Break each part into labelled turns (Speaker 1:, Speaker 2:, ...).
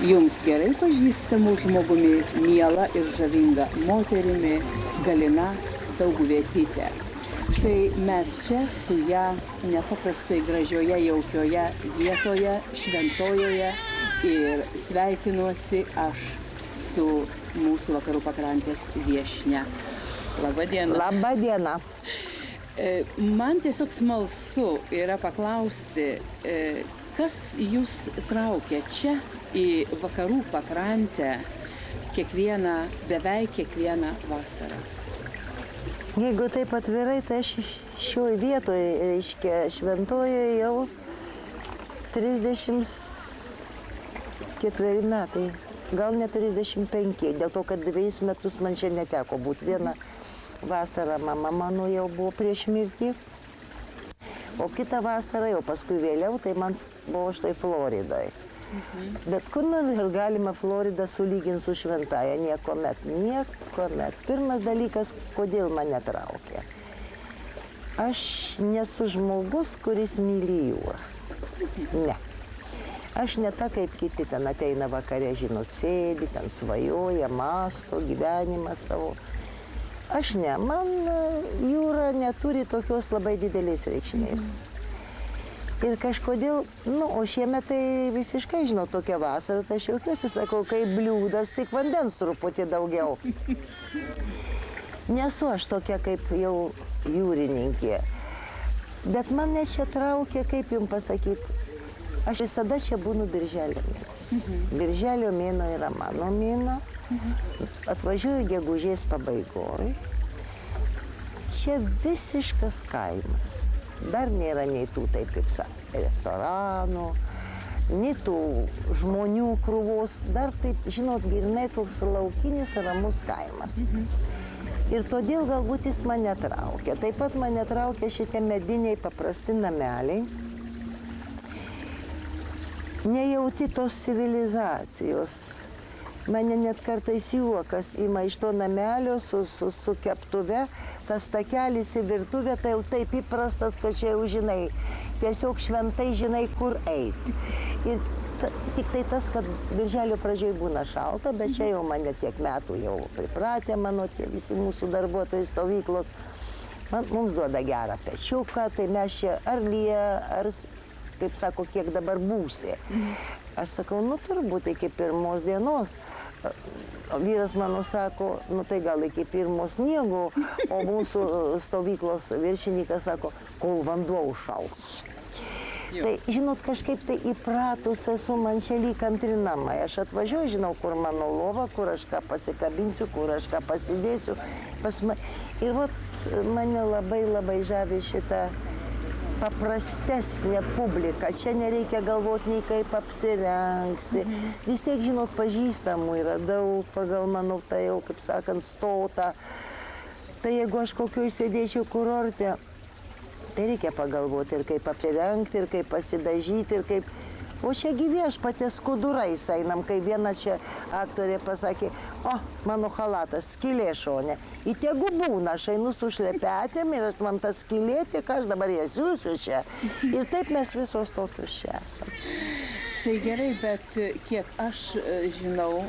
Speaker 1: jums gerai pažįstamų žmogumi, miela ir žavinga moterimi Galina Dauguvietyte. Štai mes čia su ją nepaprastai gražioje, jaukioje vietoje, šventojoje ir sveikinuosi aš su mūsų vakarų pakrantės viešnia. Labą dieną.
Speaker 2: Labą dieną.
Speaker 1: Man tiesiog smalsu yra paklausti, kas jūs traukia čia į vakarų pakrantę beveik kiekvieną vasarą?
Speaker 2: Jeigu taip atvirai, tai aš šioj vietoje, reiškia, šventoje jau 34 metai, gal ne 35, dėl to, kad 2 metus man čia neteko būti. Vieną vasarą mama mano jau buvo prieš mirtį, o kitą vasarą jau paskui vėliau, tai man buvo štai Floridai. Bet kur man ir galima Floridą sulyginti su šventaja? Niekuomet. Pirmas dalykas, kodėl mane traukia. Aš nesu žmogus, kuris myli jūrą. Ne. Aš ne ta, kaip kiti ten ateina vakare, žino, sėdi, ten svajoja, masto gyvenimą savo. Aš ne. Man jūra neturi tokios labai didelės reikšmės. Ir kažkodėl, o šiemet tai visiškai, žinau, tokia vasara, tai aš jaukiuosi, sakau, kaip bliūdas, tik vandens truputį daugiau. Nesu aš tokia kaip jau jūrininkė. Bet mane čia traukia, kaip jums pasakyti, aš visada čia būnu birželio mėnesį. Birželio mėnuo yra mano mėnuo. Atvažiuoju gegužės pabaigoj. Čia visiškas kaimas. Dar nėra nei tų, taip kaip restoranų, nei tų žmonių krūvos. Dar taip, žinot, grynai toks laukinis ramus kaimas. Ir todėl galbūt jis mane traukia. Taip pat mane traukia šitie mediniai paprasti nameliai. Nejauti tos civilizacijos. Mane net kartais juokas ima iš to namelio su keptuve, tas takelis į virtuvę, tai jau taip įprastas, kad čia jau žinai, tiesiog šventai žinai, kur eiti. Ir tik tai tas, kad birželio pradžioj būna šalta, bet čia jau mane tiek metų jau pripratę, mano tie visi mūsų darbuotojai stovyklos. Mums duoda gerą pečiuką, tai mes čia ar kaip sako, kiek dabar būsi. Aš sakau, turbūt iki pirmos dienos. Vyras mano sako, tai gal iki pirmo sniego, o mūsų stovyklos viršininkas sako, kol vanduo užšals. Tai, žinot, kažkaip tai įpratus esu, man čia lyg antri namai. Aš atvažiuoju, žinau, kur mano lova, kur aš ką pasikabinsiu, kur aš ką pasidėsiu. Ir mane labai žavi šitą paprastesnė publika. Čia nereikia galvoti nei kaip apsirengsi. Vis tiek, žinot, pažįstamų yra daug, pagal mano tai jau, kaip sakant, stotą. Tai jeigu aš kokioj sėdėčiau kurorte, tai reikia pagalvoti ir kaip apsirengti, ir kaip pasidažyti, ir kaip... O čia viešpaties skudurais einam, kai viena čia aktorė pasakė, mano chalatas, skylė šone. Į tegu būna, aš einu su šlepetėm ir man tas skylė, tik aš dabar jas siūsiu čia. Ir taip mes visos tokius čia esam.
Speaker 1: Tai gerai, bet kiek aš žinau,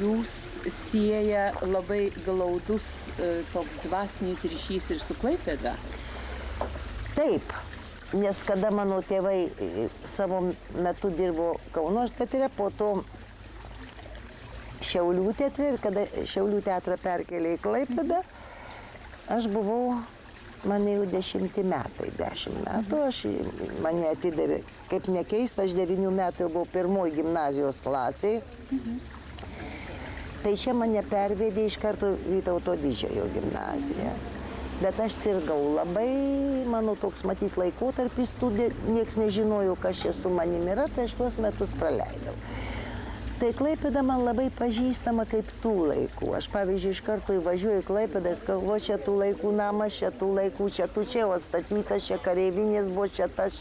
Speaker 1: jūs sieja labai glaudus toks dvasinis ryšys ir su Klaipėda.
Speaker 2: Taip. Nes kada mano tėvai savo metu dirbo Kauno teatre, po to Šiaulių teatre, ir kada Šiaulių teatrą perkėlė į Klaipėdą, aš buvau, man jau 10 metai, mane atidavė, kaip nekeista, aš 9 metų jau buvau pirmoji gimnazijos klasėje. Tai čia mane pervedė iš karto Vytauto Didžiojo gimnaziją. Bet aš sirgau labai, mano toks matyt laikotarpis, nieks nežinojo, kas čia su manim yra, tai aš tuos metus praleidau. Tai Klaipėda man labai pažįstama kaip tų laikų. Aš, pavyzdžiui, iš karto įvažiuoju į Klaipėdą, galvoju, čia tų laikų namas, čia tų laikų, čia tų čia atstatytas, čia kareivinės buvo, čia tas,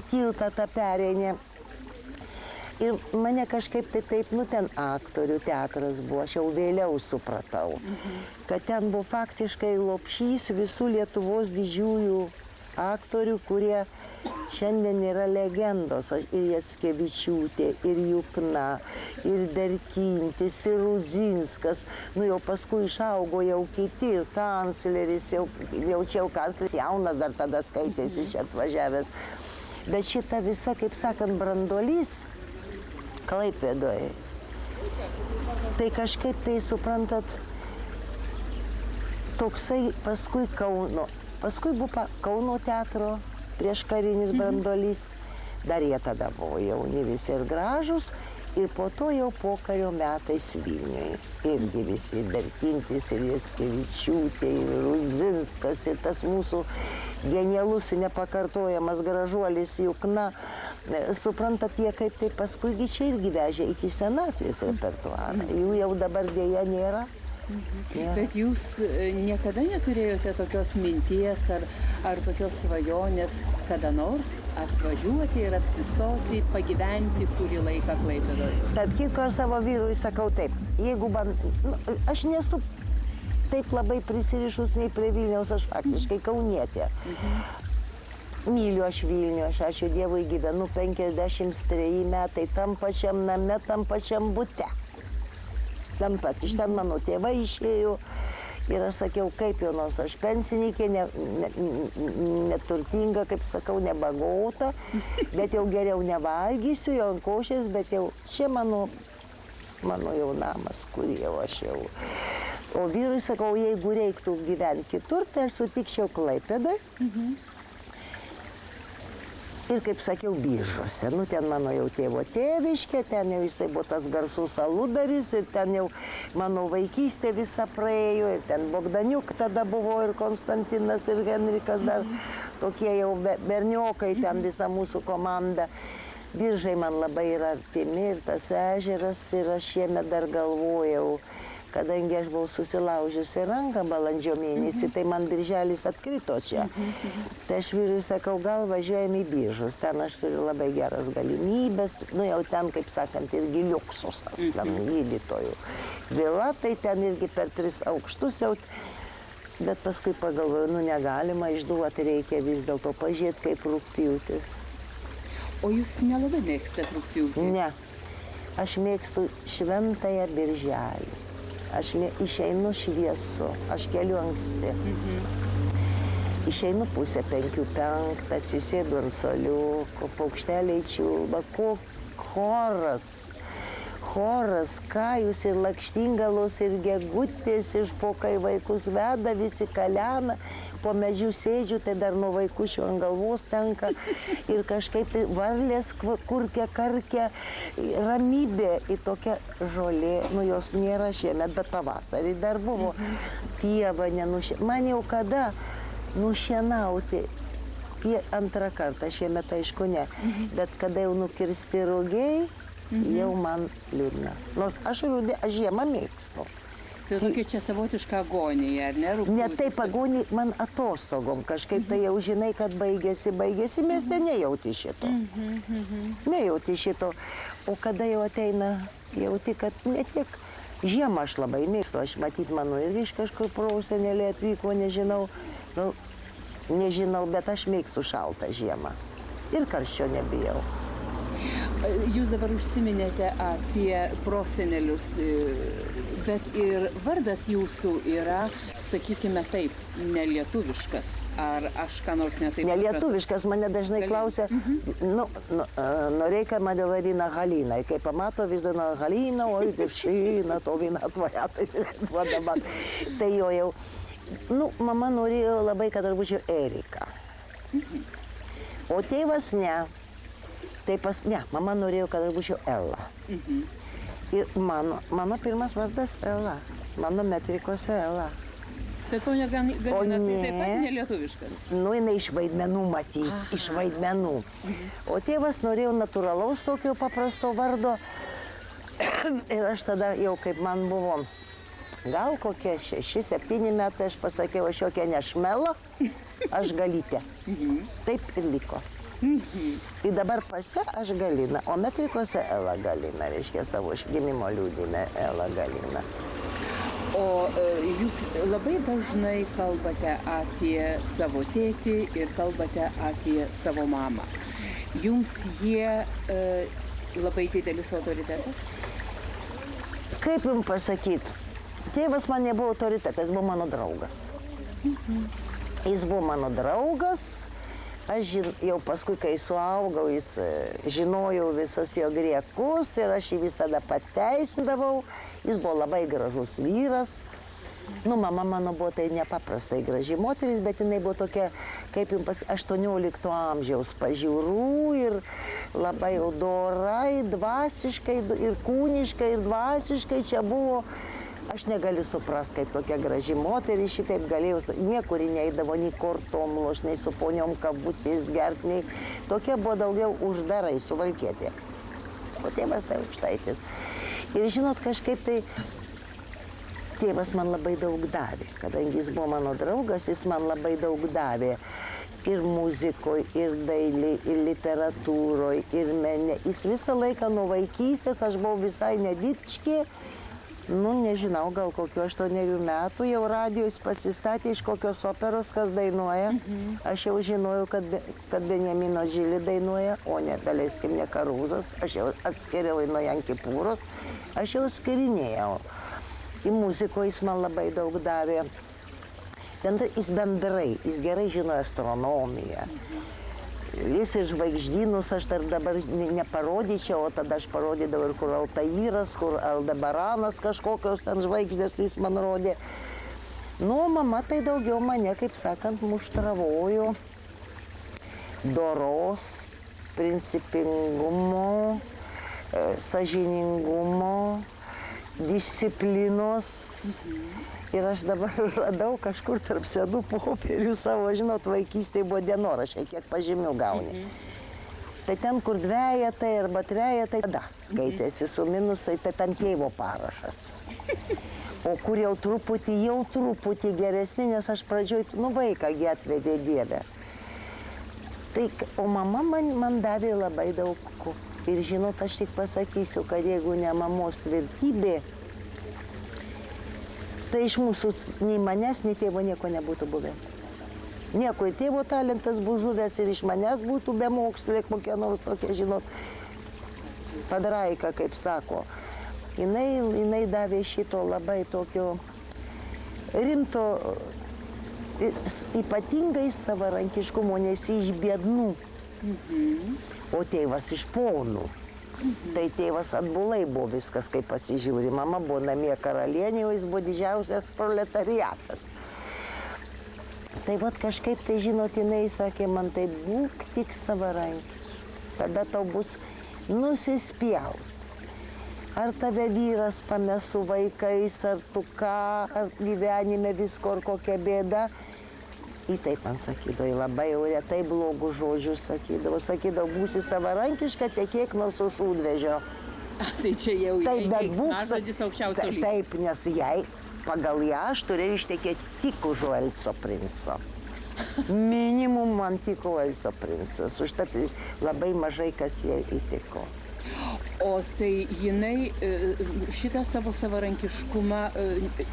Speaker 2: tiltą tą pereinė. Ir mane kažkaip tai taip, ten aktorių teatras buvo, aš jau vėliau supratau, kad ten buvo faktiškai lopšys visų Lietuvos didžiųjų aktorių, kurie šiandien yra legendos. Ir Jackevičiūtė, ir Jukna, ir Derkintis, ir Ruzinskas. Nu jau paskui išaugo jau kiti, ir kancleris, jau čia kancleris jaunas dar tada skaitėsi čia atvažiavęs. Bet šita visa, kaip sakant, branduolys Klaipėdoje. Tai kažkaip tai suprantat, toksai paskui Kauno. Paskui buvo Kauno teatro prieškarinis branduolys. Dar jie tada buvo jauni visi ir gražus. Ir po to jau pokario metais Vilniuje. Irgi visi Derkintis, ir Jackevičiūtė, ir Rudzinskas, ir tas mūsų genialus ir nepakartojamas gražuolis Jukna. Suprantat, jie kaip tai paskui čia irgi vežė iki senatvės repertuarą. Jų jau dabar dėja nėra.
Speaker 1: Bet jūs niekada neturėjote tokios minties ar tokios svajonės kada nors atvažiuoti ir apsistoti, pagyventi kurį laiką Klaipėdoje?
Speaker 2: Tad kitko aš savo vyrui sakau taip, jeigu man, aš nesu taip labai prisirišus nei prie Vilniaus, aš faktiškai kaunietė. Myliu aš Vilnių, aš ačiū Dievui gyvenu 53 metai tam pačiam name, tam pačiam bute. Ten pat, iš ten mano tėvai išėjo ir aš sakiau, kaip jau nors aš pensininkė, neturtinga, kaip sakau, nebagota, bet jau geriau nevalgysiu, jau ant košės, bet jau čia mano jau namas, kur jau aš jau. O vyrui sakau, jeigu reiktų gyventi kitur, tai sutikčiau Klaipėdai. Ir kaip sakiau, Biržuose. Nu, ten mano jau tėvo tėviškė, ten jau jisai buvo tas garsus aludaris, ir ten jau mano vaikystė visa praėjo, ir ten Bogdaniuk tada buvo, ir Konstantinas, ir Henrikas dar tokie jau berniokai, ten visa mūsų komanda. Biržai man labai yra artimi, ir tas ežeras, ir aš šiemet dar galvojau, kadangi aš buvau susilaužiusi ranką balandžio mėnesį, tai man birželis atkrito čia. Tai aš vyrui sakau, gal važiuojam į Biržus, ten aš turiu labai geras galimybės, nu jau ten, kaip sakant, irgi liuksus, tas ten gydytojų vila, tai ten irgi per 3 aukštus jau, bet paskui pagalvoju, nu negalima išduoti, reikia vis dėlto pažiūrėti, kaip rugpjūtis.
Speaker 1: O jūs nelabai mėgstate rugpjūtį?
Speaker 2: Ne, aš mėgstu šventąją birželį. Aš išeinu šviesu, aš keliu anksti. Išeinu 4:30, atsisėdu ant suoliuko, paukšteliai čiulba, choras, kajus ir lakštingalos ir gegutės iš po, kai vaikus veda, visi kalena, po medžių sėdžiu, tai dar nuo vaikučių ant galvos tenka ir kažkaip tai varlės kurkia, karkia, ramybė ir tokia žolė, nu jos nėra šiemet, bet pavasarį dar buvo, pieva nenušienauta. Man jau kada nušienauti, antrą kartą, šiemet aišku ne, bet kada jau nukirsti rugiai, jau man liūdna. Nors aš žiemą mėgstu.
Speaker 1: Tai tokia čia savotiška agonija, ar ne?
Speaker 2: Ne taip agonija, man atostogom kažkaip tai jau žinai, kad baigėsi, mieste nejauti šito. Nejauti šito. O kada jau ateina, jauti, kad ne tiek žiemą aš labai mėgstu. Aš matyt, mano irgi iš kažkur prosenelė atvyko, nežinau, bet aš mėgstu šaltą žiemą. Ir karščio nebijau.
Speaker 1: Jūs dabar užsiminėte apie prosenelius, bet ir vardas jūsų yra, sakykime taip, nelietuviškas. Ar aš ką nors netaip?
Speaker 2: Nelietuviškas, mane dažnai klausia, Noreika mane vadina Halina. Kai pamato vis dėlto Halina, oi, devšina, to viena tvoja, tai duoda man. Tai jau, mama norėjo labai, kad aš būčiau Erika. O tėvas ne. Ne, mama norėjo, kad aš būčiau Ela. Ir mano pirmas vardas Ela. Mano metrikose Ela.
Speaker 1: Bet ponia Galina, tai taip pat nelietuviškas?
Speaker 2: Nu, jinai iš vaidmenų matyti, iš vaidmenų. O tėvas norėjo natūralaus tokio paprasto vardo. Ir aš tada jau, kaip man buvo, gal kokie 6-7 metai, aš pasakiau, aš jokia nešmela, aš Galytė. Taip ir liko. Ir dabar pase aš Galina, o metrikose Ela Galina, reiškia savo gimimo liūdime Ela Galina.
Speaker 1: O O jūs labai dažnai kalbate apie savo tėtį ir kalbate apie savo mamą. Jums jie labai didelis autoritetas?
Speaker 2: Kaip jums pasakyti? Tėvas man nebuvo autoritetas, jis buvo mano draugas. Jis buvo mano draugas. Aš jau paskui, kai suaugau, jis žinojau visus jo griekus ir aš jį visada pateisindavau. Jis buvo labai gražus vyras. Mama mano buvo tai nepaprastai graži moteris, bet jinai buvo tokia, kaip jums pasakyti, 18 amžiaus pažiūrų ir labai dorai, dvasiškai ir kūniškai ir dvasiškai čia buvo. Aš negaliu suprasti, kaip tokia graži moteris šitaip galėjau, niekur neįdavo, nei kortom loš, nei su poniom kavutės gert, nei tokia buvo daugiau uždarai suvalkietė. O tėvas tai aukštaitis. Ir žinot, kažkaip tai tėvas man labai daug davė, kadangi jis buvo mano draugas, jis man labai daug davė. Ir muzikoje, ir dailėje, ir literatūroje, ir mene. Jis visą laiką nuo vaikystės, aš buvau visai nedičkė. Nežinau, gal kokiu 8 metų jau radijos pasistatė iš kokios operos, kas dainuoja. Aš jau žinojau, kad Benjamino Žilį dainuoja, o ne, daleiskim, ne Karūzas. Aš jau atskiriau nuo Jankipūros, aš jau skirinėjau. Į muziko jis man labai daug davė. Jis bendrai, jis gerai žino astronomiją. Jis ir žvaigždynus aš dar dabar neparodyčiau, o tada aš parodydavau ir kur Altairas, kur Aldebaranas kažkokios ten žvaigždės jis man rodė. Mama tai daugiau mane, kaip sakant, muštravojo doros, principingumo, sąžiningumo, disciplinos. Ir aš dabar radau kažkur tarp senų popierių savo, žinot, vaikystėje buvo dienoraščiai, kiek pažymių gauni. Tai ten, kur dvejetai arba trejetai, tada skaitėsi su minusai, tai ten tėvo parašas. O kur jau truputį geresni, nes aš pradžioj, vaikągi atvedė Dievę. Tai, o mama man davė labai daug. Ir žinot, aš tik pasakysiu, kad jeigu ne mamos tvirtybė, tai iš mūsų nei manęs, nei tėvo nieko nebūtų buvę. Nieko, ir tėvo talentas buvo žuvęs, ir iš manęs būtų be mokslė, kokia nors tokia, žinot, padraika, kaip sako. Jinai davė šito labai tokio rimto, ypatingai savarankiškumo, nes iš biednų, o tėvas iš ponų. Tai tėvas atbulai buvo viskas, kaip pasižiūri. Mama buvo namie karalienė, o jis buvo didžiausias proletariatas. Tai kažkaip, tai žinot, jinai sakė man, tai būk tik savarankiškas. Tada tau bus nusispjaut. Ar tave vyras pames su vaikais, ar tu ką, ar gyvenime visko, ar kokia bėda. Į taip man sakydavo, labai jau retai blogų žodžių sakydavo, būsi savarankiška, tekėk nors už šūdvežio.
Speaker 1: Tai čia jau keiksmažodis aukščiausio lygio.
Speaker 2: Taip, nes jai, pagal ją aš turėjau ištekėti tik už Uelso princo. Minimum man tiko Uelso princas, užtat labai mažai kas jai įtiko.
Speaker 1: O tai jinai šitą savo savarankiškumą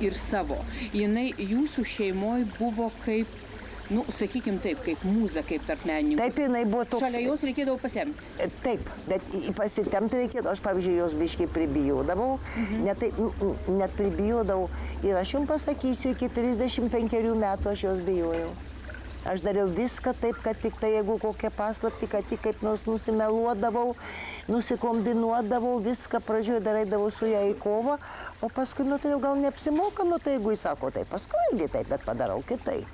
Speaker 1: ir savo, jinai jūsų šeimoje buvo kaip, sakykim taip, kaip mūza, kaip tarp menininkų.
Speaker 2: Taip, jinai buvo toks.
Speaker 1: Šalia jos reikėdavo pasitemti.
Speaker 2: Taip, bet pasitemti reikėdavo. Aš, pavyzdžiui, jos biškai pribijodavau, net pribijodavau. Ir aš jums pasakysiu, iki 35 metų aš jos bijojau. Aš dariau viską taip, kad tik tai, jeigu kokią paslaptį, kad tik kaip nors nusimeluodavau, nusikombinuodavau, viską pradžioje darydavau su ją į kovą, o paskui, tai jau gal neapsimoka, tai jeigu jis sako, tai paskui irgi taip, bet padarau kitaip.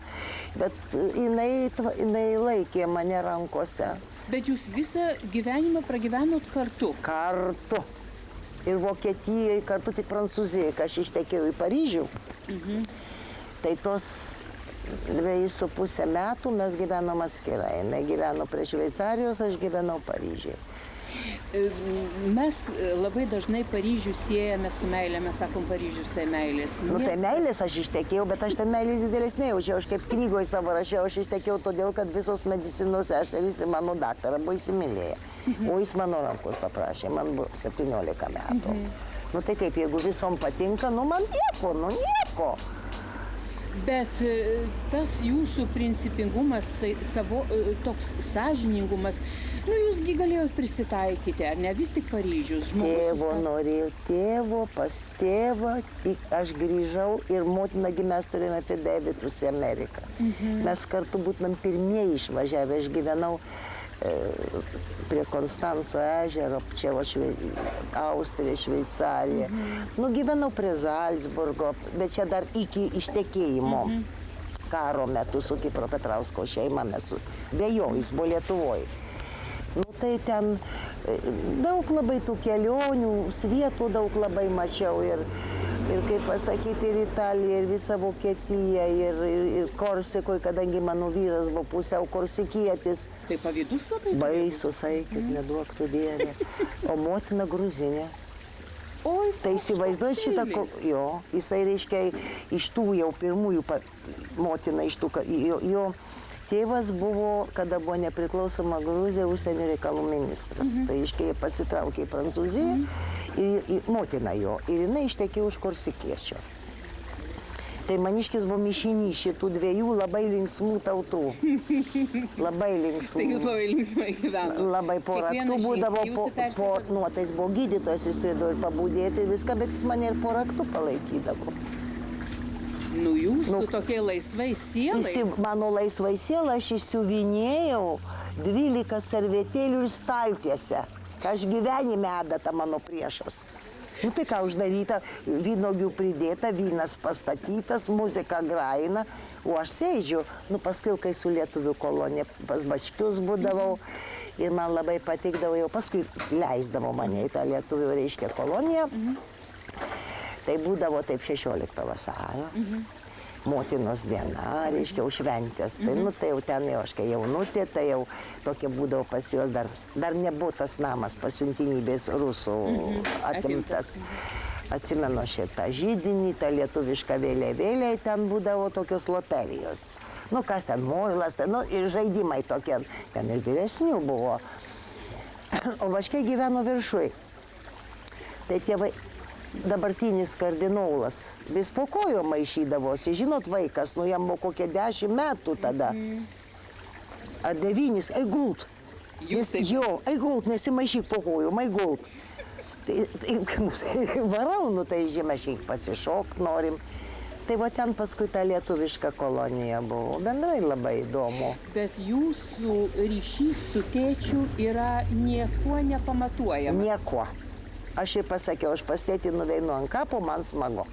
Speaker 2: Bet jinai laikė mane rankose.
Speaker 1: Bet jūs visą gyvenimą pragyvenot kartu?
Speaker 2: Kartu. Ir Vokietijoje, kartu tik Prancūzijoje, kai aš ištekėjau į Paryžių. Tai tos 2,5 metų mes gyvenom atskirai. Jinai gyveno prie Šveicarijos, aš gyvenau Paryžiuje.
Speaker 1: Mes labai dažnai Paryžių siejame su meilė, mes sakom, Paryžius tai meilės.
Speaker 2: Tai meilės aš ištekėjau, bet aš ten meilės didelės nejaučiau. Aš kaip knygoje savo rašiau, aš ištekėjau todėl, kad visos medicinos seserys į mano daktarą buvo įsimylėję. O jis mano rankos paprašė, man buvo 17 metų. Nu tai kaip, jeigu visom patinka, nu man nieko, nu nieko.
Speaker 1: Bet tas jūsų principingumas, toks sąžiningumas, nu jūsgi galėjot prisitaikyti, ar ne? Vis tik Paryžius žmogus.
Speaker 2: Tėvo norėjau, tėvo, pas tėvą, aš grįžau ir motina, mes turėjome afidevitus į Ameriką. Mes kartu būtumėm pirmieji išvažiavę, aš gyvenau prie Konstanco ežero, čia Austrija, Šveicarija. Nu, gyvenau prie Zalcburgo, bet čia dar iki ištekėjimo karo metu su Kipro Petrausko šeima mes be jo, jis buvo Lietuvoje. Nu, tai ten daug labai tų kelionių, svietų daug labai mačiau ir kaip pasakyti, ir Italija, ir visa Vokietija, ir Korsikoje, kadangi mano vyras buvo pusiau korsikietis.
Speaker 1: Tai pavydus labai?
Speaker 2: Baisus, eikit, neduok tu Dieve. O motina gruzinė.
Speaker 1: Oi,
Speaker 2: tai įsivaizduoju šitą, jo, jisai reiškia iš tų jau pirmųjų, motina iš tų, jo tėvas buvo, kada buvo nepriklausoma Gruzija, užsienio reikalų ministras. Tai reiškia, jie pasitraukė į Prancūziją, ir motina jo, ir jinai ištekėjo už korsikiečio. Tai maniškis buvo mišinys šitų dviejų labai linksmų tautų. Labai linksmų.
Speaker 1: Tai jūs labai linksmai gyvenote.
Speaker 2: Labai po raktų būdavo, tai jis buvo gydytojas, jis turėdavo ir pabudėti viską, bet jis mane ir po raktų palaikydavo.
Speaker 1: Nu, jūs su tokie laisvai sielai?
Speaker 2: Mano laisvai siela, aš išsiuvinėjau 12 servetėlių ir staltiesę. Aš gyvenime adata mano priešas. Nu tai ką, uždaryta, vynogių pridėta, vynas pastatytas, muzika graina, o aš sėdžiu. Nu paskui, kai su lietuvių kolonija pas Bačkius būdavau ir man labai patikdavo, jau paskui leisdavo mane į tą lietuvių, reiškia, koloniją. Tai būdavo taip 16 vasario, motinos diena, reiškia, šventės. Tai, nu, tai jau ten jau aš kai jaunutė, tai jau tokie būdavo pas juos, dar nebuvo tas namas pasiuntinybės rusų atimtas. Atsimenu šitą židinį, tą lietuvišką vėliavėlę, ten būdavo tokios loterijos. Nu, kas ten, muilas, nu, ir žaidimai tokie, ten ir vyresnių buvo. O Vaškiai gyveno viršui. Tai tėvai, dabartinis kardinolas, vis po kojo maišydavosi. Žinot, vaikas, nu jam buvo kokie 10 metų tada. Ar 9, eigult. Jo, eigult, nesimaišyk po kojom, eigult. Varau, nu tai žemašyk pasišok, norim. Tai va ten paskui ta lietuviška kolonija buvo. Bendrai labai įdomu.
Speaker 1: Bet jūsų ryšys su tėčiu yra niekuo nepamatuojamas.
Speaker 2: Niekuo. Aš ir pasakiau, aš pas tėtį nuveinu ant kapo, man smagu.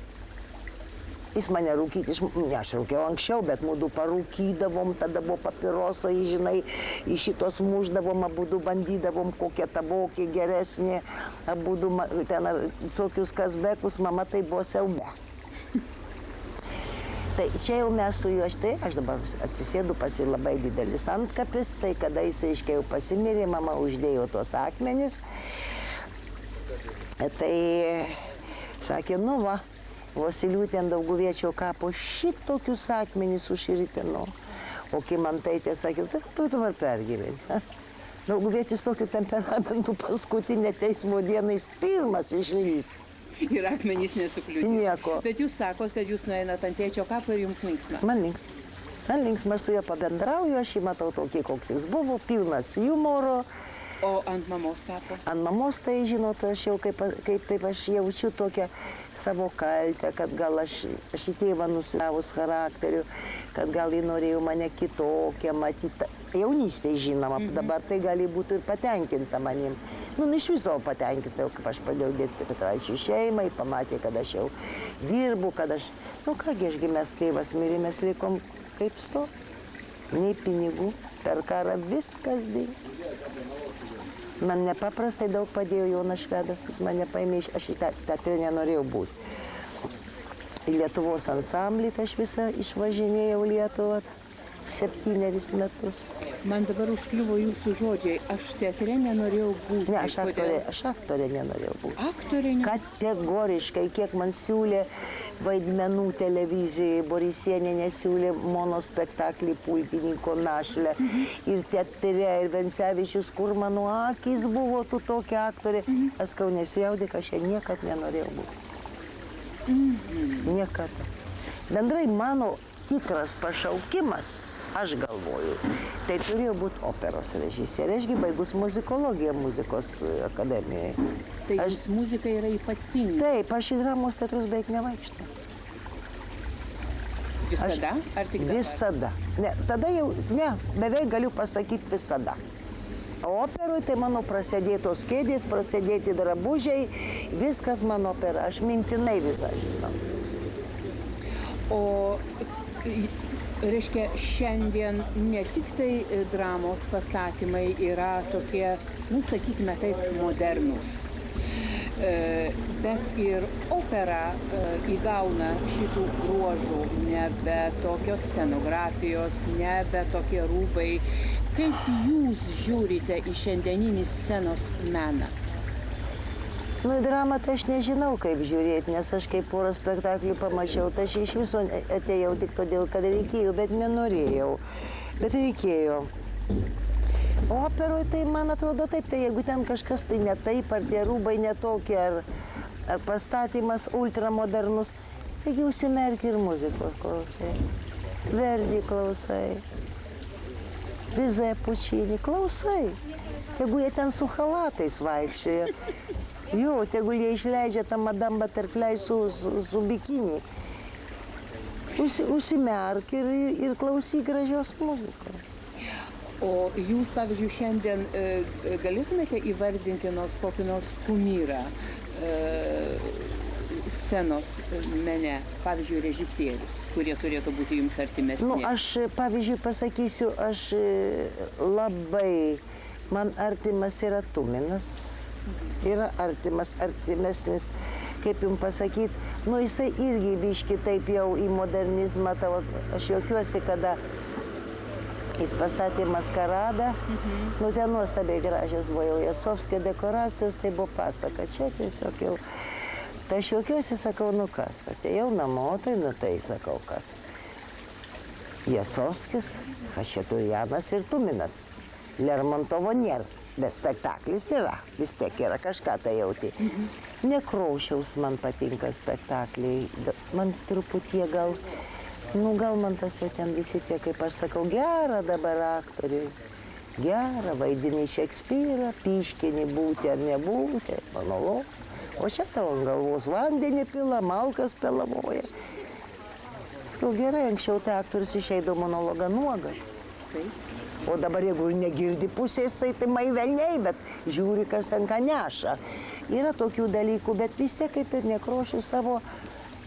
Speaker 2: Jis mane rūkyti, ne, aš rūkiau anksčiau, bet mūdu parūkydavom, tada buvo papirosai, žinai, iš šitos muždavom, abudu bandydavom, kokie tabokį geresnė, abudu ten visokius kasbekus, mama tai buvo siaube. Tai čia jau mes su juo, štai, aš dabar atsisėdu pas jį labai didelis antkapis, tai kada jis, aiškiai, jau pasimirė, mama uždėjo tuos akmenis. Tai sakė, nu va, Vasiliūtė ant Dauguviečio kapo šitokius akmenys užritino. O Kymantaitė sakė, tai tu dabar pergyveni. Dauguvietis tokiu temperamentu paskutinę teismo dieną jis pirmas išlys.
Speaker 1: Ir akmenys nesukliudė.
Speaker 2: Nieko.
Speaker 1: Bet jūs sakot, kad jūs nueinat ant tėčio kapo ir jums linksma.
Speaker 2: Man linksma, aš su juo pabendrauju, aš jį matau tokį, koks jis buvo, pilnas humoro.
Speaker 1: O ant mamos kapo?
Speaker 2: Ant mamos tai, žinot, aš jau kaip taip aš jaučiu tokią savo kaltę, kad gal aš į tėvą nusilavus charakteriu, kad gal jį norėjau mane kitokią matyti. Jaunystėje žinoma, dabar tai gali būti ir patenkinta manim. Nu, iš viso patenkinta, kaip aš pradėjau dirbti Petraičių šeimai, pamatė, kad aš jau dirbu, kad aš, nu kągi, aš gimęs tėvas mirė, mes likom kaip sto, nei pinigų, per karą viskas dingo. Man nepaprastai daug padėjo Jonas Švedas, jis mane paėmė, aš į teatre nenorėjau būti. Į Lietuvos ansamblį, tai aš visą išvažinėjau Lietuvą. 7 metus.
Speaker 1: Man dabar užkliuvo jūsų žodžiai, aš teatre nenorėjau būti.
Speaker 2: Ne, aš aktorė nenorėjau būti.
Speaker 1: Aktorė ne.
Speaker 2: Kategoriškai, kiek man siūlė vaidmenų televizijoje, Borisienė nesiūlė monospektaklį Pulkininko našlę. Ir teatre, ir Vencevičius, kur mano akys buvo, tu tokia aktorė. Aš sakau, nesijaudyk, aš čia niekad nenorėjau būti. Niekada. Bendrai mano tikras pašaukimas, aš galvoju, tai turėjo būti operos režisierė. Ašgi baigus muzikologiją muzikos akademijoje.
Speaker 1: Tai jums muzika yra ypatinga.
Speaker 2: Taip, aš į dramos teatrus beveik nevaikštau.
Speaker 1: Visada? Ar tik dabar?
Speaker 2: Visada. Ne, tada jau, ne, beveik galiu pasakyti visada. O operoj tai mano prasidėtos kėdės, prasidėti drabužiai, viskas mano opera, aš mintinai visą žinau.
Speaker 1: O reiškia, šiandien ne tik tai dramos pastatymai yra tokie, nu, sakykime taip, modernus, bet ir opera įgauna šitų bruožų, nebe tokios scenografijos, nebe tokie rūbai. Kaip jūs žiūrite į šiandieninį scenos meną?
Speaker 2: Nu, į dramą tai aš nežinau, kaip žiūrėti, nes aš kaip porą spektaklių pamačiau, tai aš iš viso atėjau tik todėl, kad reikėjo, bet nenorėjau. Bet reikėjo. O operoj tai, man atrodo, taip, tai jeigu ten kažkas tai ne taip, ar tie rūbai netokie, ar pastatymas ultramodernus, taigi užsimerki ir muzikos klausai. Verdi klausai. Bizet, Puccini, klausai. Tegu jie ten su chalatais vaikščioja. Jo, tegu jie išleidžia tą Madame Butterfly su bikini. Užsimerk ir klausyk gražios muzikos.
Speaker 1: O jūs, pavyzdžiui, šiandien galėtumėte įvardinti kokį nors kumyrą scenos mene, pavyzdžiui, režisierius, kurie turėtų būti jums artimesni?
Speaker 2: Nu, aš, pavyzdžiui, pasakysiu, aš labai, man artimas yra Tuminas. Yra artimesnis, kaip jums pasakyti, nu jisai irgi biški taip jau į modernizmą, aš juokiuosi, kada jis pastatė Maskaradą, nu ten nuostabiai gražios buvo jau Jasovskio dekoracijos, tai buvo pasaka, čia tiesiog jau, tai aš juokiuosi, sakau, nu kas, atėjau namo, tai nu tai sakau, kas. Jasovskis, Chačaturianas ir Tuminas, Lermontovo nėra. Bet spektaklis yra, vis tiek yra kažką tai jauti. Nekrošiaus man patinka spektakliai, man truputį gal man tas jau ten visi tie, kaip aš sakau, gera dabar aktoriui, gera, vaidini Šekspyrą, piškinį būti ar nebūti, monolog. O čia tavo ant galvos vandenį pila, malkas pelamoja. Sakau, gerai, anksčiau tai aktorius išeidavo monologą nuogas.
Speaker 1: Taip.
Speaker 2: O dabar, jeigu ir negirdi pusės, tai mai velniai, bet žiūri, kas ten ką neša. Yra tokių dalykų, bet vis tiek, kaip tai Nekrošius savo,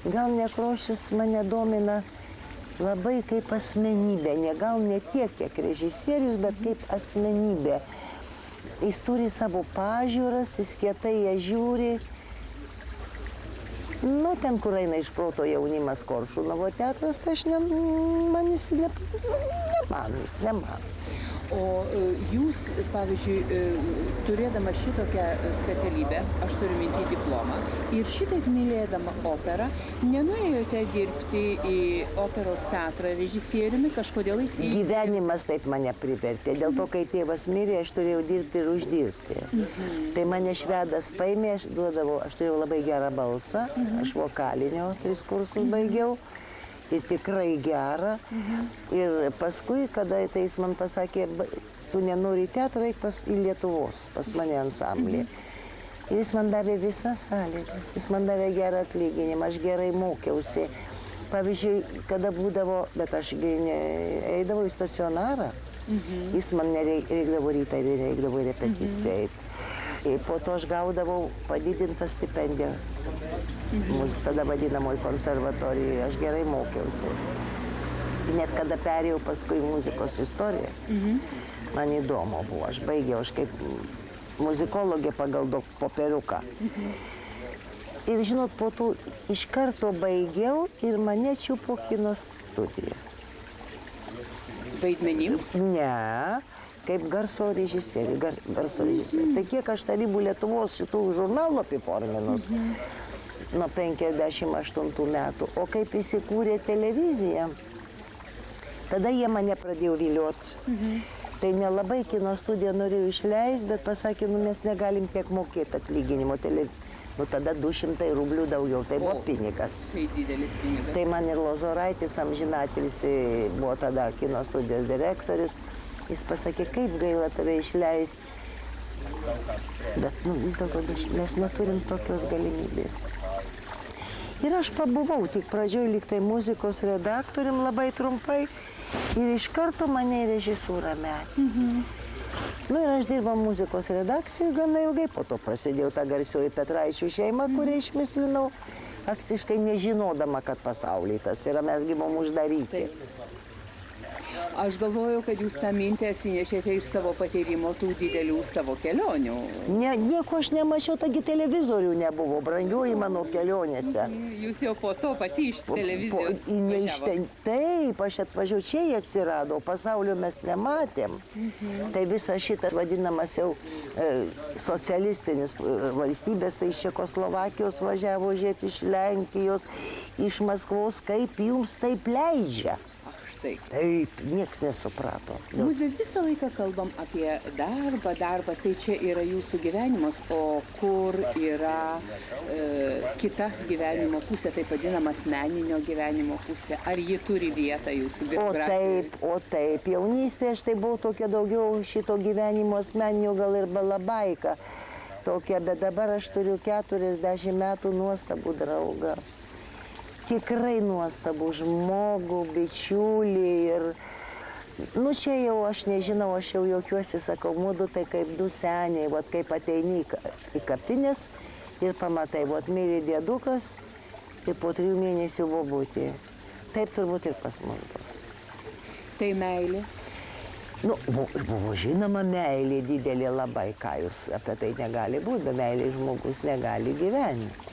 Speaker 2: gal Nekrošius mane domina labai kaip asmenybė, gal ne tiek, kiek režisierius, bet kaip asmenybė. Jis turi savo pažiūras, jis kietai ją žiūri. Nu, ten, kur eina iš proto jaunimas Koršunovo teatras, tai aš ne man.
Speaker 1: O jūs, pavyzdžiui, turėdama šitokią specialybę, aš turiu minty diplomą, ir šitaip mylėdama operą, nenuėjote dirbti į operos teatrą režisieriumi kažkodėl į...
Speaker 2: Gyvenimas taip mane privertė. Dėl to, kai tėvas mirė, aš turėjau dirbti ir uždirbti. Tai mane švedas paėmė, aš turėjau labai gerą balsą, aš vokalinio 3 kursus baigiau. Ir tikrai gerą. Ir paskui, kada tai jis man pasakė, tu nenori į teatrą, eik į Lietuvos, pas mane ansamblį. Ir jis man davė visas sąlygas, jis man davė gerą atlyginimą, aš gerai mokiausi. Pavyzdžiui, kada būdavo, bet aš eidavau į stacionarą, jis man nereikdavo rytą ir nereikdavo repeticijai. Po to aš gaudavau padidintą stipendiją. Tada vadinamoji konservatorijoje, aš gerai mokiausi. Net kada perėjau paskui muzikos istoriją, man įdomu buvo, aš baigiau, aš kaip muzikologė pagal popieriuką. Ir žinot, po to iš karto baigiau ir mane čiupo kino studiją.
Speaker 1: vaidmenims?
Speaker 2: Ne, kaip garso režisieriui. Garso režisieriui. Tai kiek aš tarybų Lietuvos šitų žurnalų apiforminus nuo 58 metų, o kaip įsikūrė televizija, tada jie mane pradėjo vilioti. Tai nelabai kino studiją norėjau išleisti, bet pasakė, nu mes negalim tiek mokėti atlyginimo televizijai. Nu tada 200 rublių daugiau, tai buvo pinigas.
Speaker 1: Tai didelis pinigas.
Speaker 2: Tai man ir Lozoraitis, amžinatilsį, buvo tada kino studijos direktorius. Jis pasakė, kaip gaila tave išleisti. Bet nu, vis dėlto mes neturim tokios galimybės. Ir aš pabuvau, tik pradžioj lyg tai muzikos redaktorium labai trumpai. Ir iš karto mane į režisūrą metė. Nu ir aš dirbau muzikos redakcijoje gana ilgai, po to prasidėjo ta garsioji Petraičių šeima, kurią išmislinau, faktiškai nežinodama, kad pasaulyje tas yra, mes gi buvom uždaryti.
Speaker 1: Aš galvoju, kad jūs tą mintį atsinešėte iš savo patyrimo tų didelių savo kelionių.
Speaker 2: Nieko aš nemačiau, taigi televizorių nebuvo, brangioji mano kelionėse.
Speaker 1: Jūs jau po to pati iš televizijos važiavot.
Speaker 2: Taip, aš atvažiavau, čia jie atsirado, pasaulio mes nematėm. Tai visas šitas vadinamas jau socialistinis valstybės, tai iš Čekoslovakijos važiavo žiūrėti, iš Lenkijos, iš Maskvos, kaip jums taip leidžia. Taip, nieks nesuprato.
Speaker 1: Mes visą laiką kalbam apie darbą, tai čia yra jūsų gyvenimas, o kur yra kita gyvenimo pusė, taip vadinama asmeninio gyvenimo pusė. Ar ji turi vietą jūsų biografijoje?
Speaker 2: O taip, jaunystėje aš tai buvau tokia daugiau šito gyvenimo asmeninio, gal ir balabaika tokia, bet dabar aš turiu 40 metų nuostabų draugą. Tikrai nuostabų žmogų, bičiulį ir, nu čia jau aš nežinau, aš jau juokiuosi, sakau, mudu tai kaip du seniai, vat kaip ateini į kapines ir pamatai, vat mirė dėdukas ir po 3 mėnesių bobutė. Taip turbūt ir pas mus bus.
Speaker 1: Tai meilė?
Speaker 2: Nu, buvo žinoma meilė didelė labai, ką jūs apie tai negali būti, be meilė žmogus negali gyventi.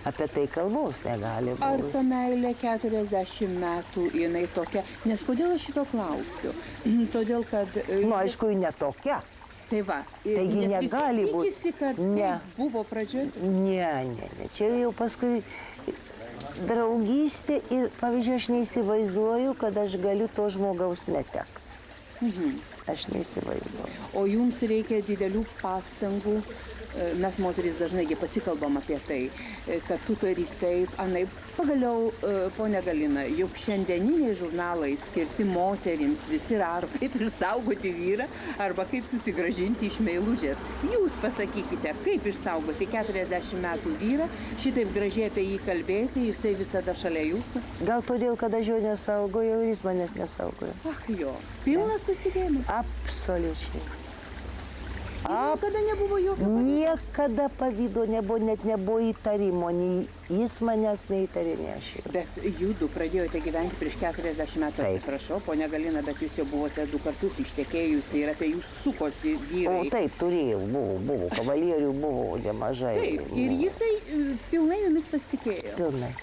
Speaker 2: Apie tai kalbos negali būti.
Speaker 1: Ar ta meilė 40 metų jinai tokia? Nes kodėl aš šito klausiu? Todėl, kad...
Speaker 2: Nu, aišku, ji ne tokia.
Speaker 1: Tai va.
Speaker 2: Taigi negali būti.
Speaker 1: Tikisi, kad ne. Buvo pradžioje?
Speaker 2: Ne. Čia jau paskui draugystė ir, pavyzdžiui, aš neįsivaizduoju, kad aš galiu to žmogaus netekti. Aš neįsivaizduoju.
Speaker 1: O jums reikia didelių pastangų. Mes moterys dažnai pasikalbam apie tai, kad tu daryk taip, anaip. Pagaliau, ponia Galina, juk šiandieniniai žurnalai skirti moterims visi yra ar kaip išsaugoti vyrą, arba kaip susigrąžinti iš meilužės. Jūs pasakykite, kaip išsaugoti 40 metų vyrą, šitaip gražiai apie jį kalbėti, jisai visada šalia jūsų?
Speaker 2: Gal todėl, kad aš jo nesaugojau ir jis manęs nesaugojo.
Speaker 1: Ach jo, pilnas pasitikėjimas?
Speaker 2: Absoliučiai.
Speaker 1: Niekada nebuvo jokio pavydo?
Speaker 2: Niekada pavydo nebuvo, net nebuvo įtarimo, nei jis manęs neįtarė, nei aš jau.
Speaker 1: Bet judu pradėjote gyventi prieš 40 metų, atsiprašau, ponia Galina, bet jūs jau buvote 2 kartus ištekėjusi ir apie jūs sukosi vyrai.
Speaker 2: O taip, turėjau, buvo, kavalierių buvo nemažai.
Speaker 1: Taip, ir jisai pilnai jumis pasitikėjo.
Speaker 2: Pilnai.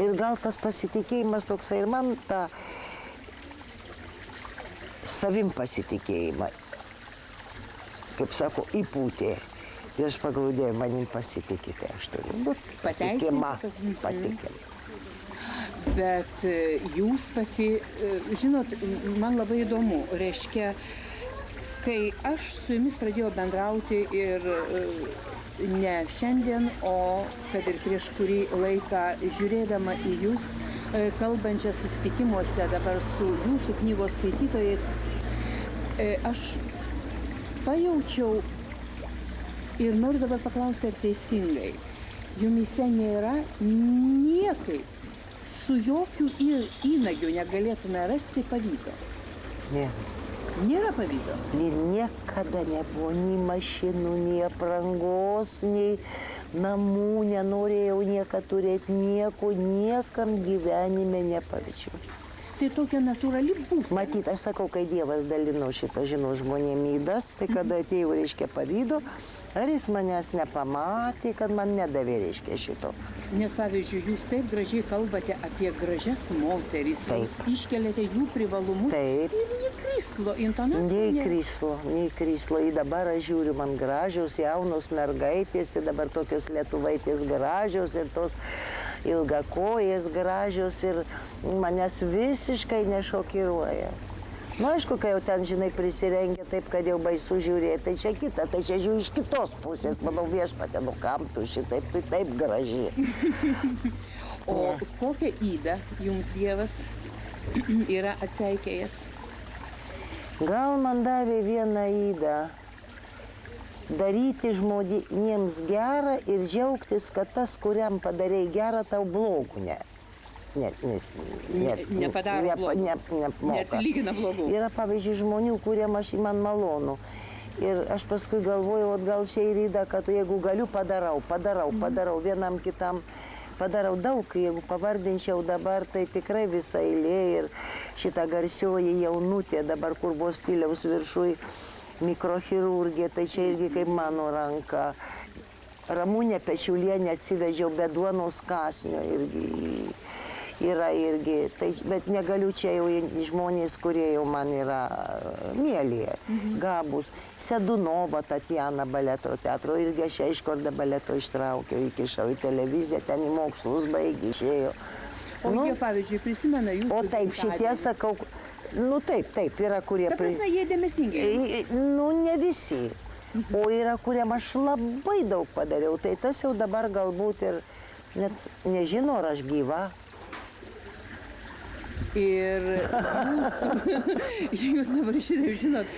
Speaker 2: Ir gal tas pasitikėjimas toksai ir man tą savim pasitikėjimą, kaip sako, įpūtė. Ir aš pagalvojau, manim pasitikite, aš turiu būti patikima.
Speaker 1: Bet jūs pati, žinot, man labai įdomu, reiškia, kai aš su jumis pradėjau bendrauti ir ne šiandien, o kad ir prieš kurį laiką žiūrėdama į jūs, kalbančią susitikimuose dabar su jūsų knygos skaitytojais, aš pajaučiau ir noriu dabar paklausti, ar teisingai. Jumyse nėra niekaip, su jokių įnagių negalėtume rasti pavydo.
Speaker 2: Ne.
Speaker 1: Nėra pavydo?
Speaker 2: Niekada nebuvo nei mašinų, nei aprangos, nei namų, nenorėjau niekad turėti nieko, niekam gyvenime nepavydžiau.
Speaker 1: Tai tokia natūrali būsena.
Speaker 2: Matyt, aš sakau, kai Dievas dalino šitą, žinau, žmonėm ydas, tai kada atėjau, reiškia, pavydo, Ar jis manęs nepamatė, kad man nedavė, reiškia, šito.
Speaker 1: Nes, pavyzdžiui, jūs taip gražiai kalbate apie gražias moteris, jūs iškeliate jų privalumus.
Speaker 2: Taip.
Speaker 1: Ir nei krislo intonacija.
Speaker 2: Nei krislo. Į dabar aš žiūriu, man gražios jaunos mergaitės, ir dabar tokios lietuvaitės gražios, ir tos ilgakojės gražios, ir manęs visiškai nešokiruoja. Nu, aišku, kai jau ten, žinai, prisirengia taip, kad jau baisu žiūrėti, tai čia kita, tai čia žiūri iš kitos pusės, manau, viešpatė, nu kam tu šitaip, tu taip graži.
Speaker 1: O kokią ydą jums Dievas yra atseikėjęs?
Speaker 2: Gal man davė vieną ydą daryti žmonėms gerą ir džiaugtis, kad tas, kuriam padarei gerą, tau blogų ne.
Speaker 1: Nepadaro blogų. Neatsilygina blogų.
Speaker 2: Yra, pavyzdžiui, žmonių, kuriem man malonu. Ir aš paskui galvoju, gal čia ir yda, kad jeigu galiu, padarau vienam kitam. Padarau daug, jeigu pavardinčiau dabar, tai tikrai visa eilė. Ir šita garsioji jaunutė dabar, kur buvo stiliaus viršui mikrochirurgija, tai čia irgi kaip mano ranka. Ramunė Pečiulienė atsivežiau be duonos kąsnio irgi. Yra irgi, tai, bet negaliu čia jau žmonės, kurie jau man yra mėlyje, gabus. Sedunova Tatjana baleto teatro, irgi aš Iškordą baleto ištraukiau, įkišau į televiziją, ten į mokslus baigė, išėjo.
Speaker 1: O jie, pavyzdžiui, prisimena jūsų
Speaker 2: O taip, šitie sakau, nu taip, yra kurie...
Speaker 1: Ta prasme, jie dėmesingi?
Speaker 2: Nu, ne visi. O yra, kuriem aš labai daug padariau, tai tas jau dabar galbūt ir net nežino, ar aš gyva.
Speaker 1: Ir jūs dabar šitaip žinot,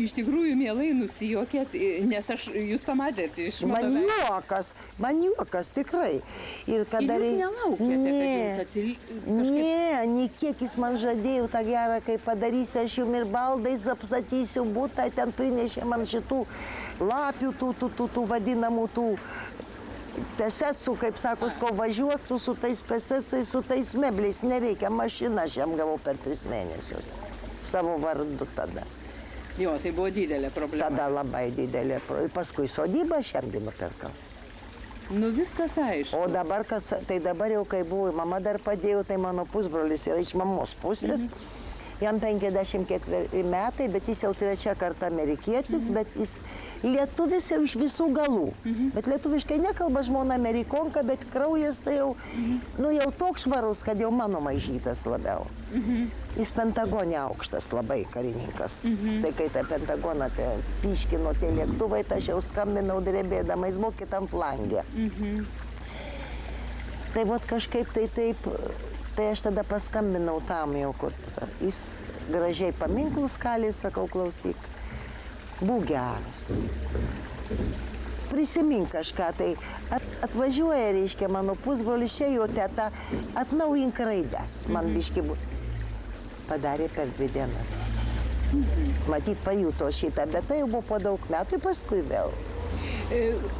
Speaker 1: iš tikrųjų mielai nusijuokėt, nes jūs pamatėt iš mano veido.
Speaker 2: Man juokas, tikrai. Ir
Speaker 1: jūs nelaukėte, kad jums kažkaip...
Speaker 2: Ne, kiek jis man žadėjo tą gerą, kai padarysiu, aš jums ir baldais apstatysiu butą, ten prinešė man šitų lapių, tų vadinamų tų tesetsų, kaip sako, važiuok tu su tais pesetsais, su tais mebliais, nereikia, mašiną aš jam gavau per 3 mėnesius, savo vardu tada.
Speaker 1: Jo, tai buvo didelė problema.
Speaker 2: Tada labai didelė problema. Ir paskui sodybą aš jam nupirkau.
Speaker 1: Nu viskas aišku.
Speaker 2: O dabar, tai dabar jau kai buvo, mama dar padėjo, tai mano pusbrolis yra iš mamos pusės. Jam 54 metai, bet jis jau 3 kartą amerikietis, bet jis lietuvis jau iš visų galų. Bet lietuviškai nekalba žmona amerikonka, bet kraujas tai jau, nu jau toks švarus, kad jau mano maižytas labiau. Jis Pentagone aukštas labai karininkas. Tai kai tą Pentagoną pyškino tie lėktuvai, tai aš jau skambinau drebėdama, jis buvo kitam flange. Tai vot kažkaip tai taip... Tai aš tada paskambinau tam jau, kur jis gražiai paminklus kalė, sakau, klausyk, būk geras. Prisimink kažką, tai atvažiuoja, reiškia, mano pusbrolis, čia jo teta, atnaujink raides, man biški padarė per 2 dienas. Matyt, pajuto šitą, bet tai jau buvo po daug metų, paskui vėl.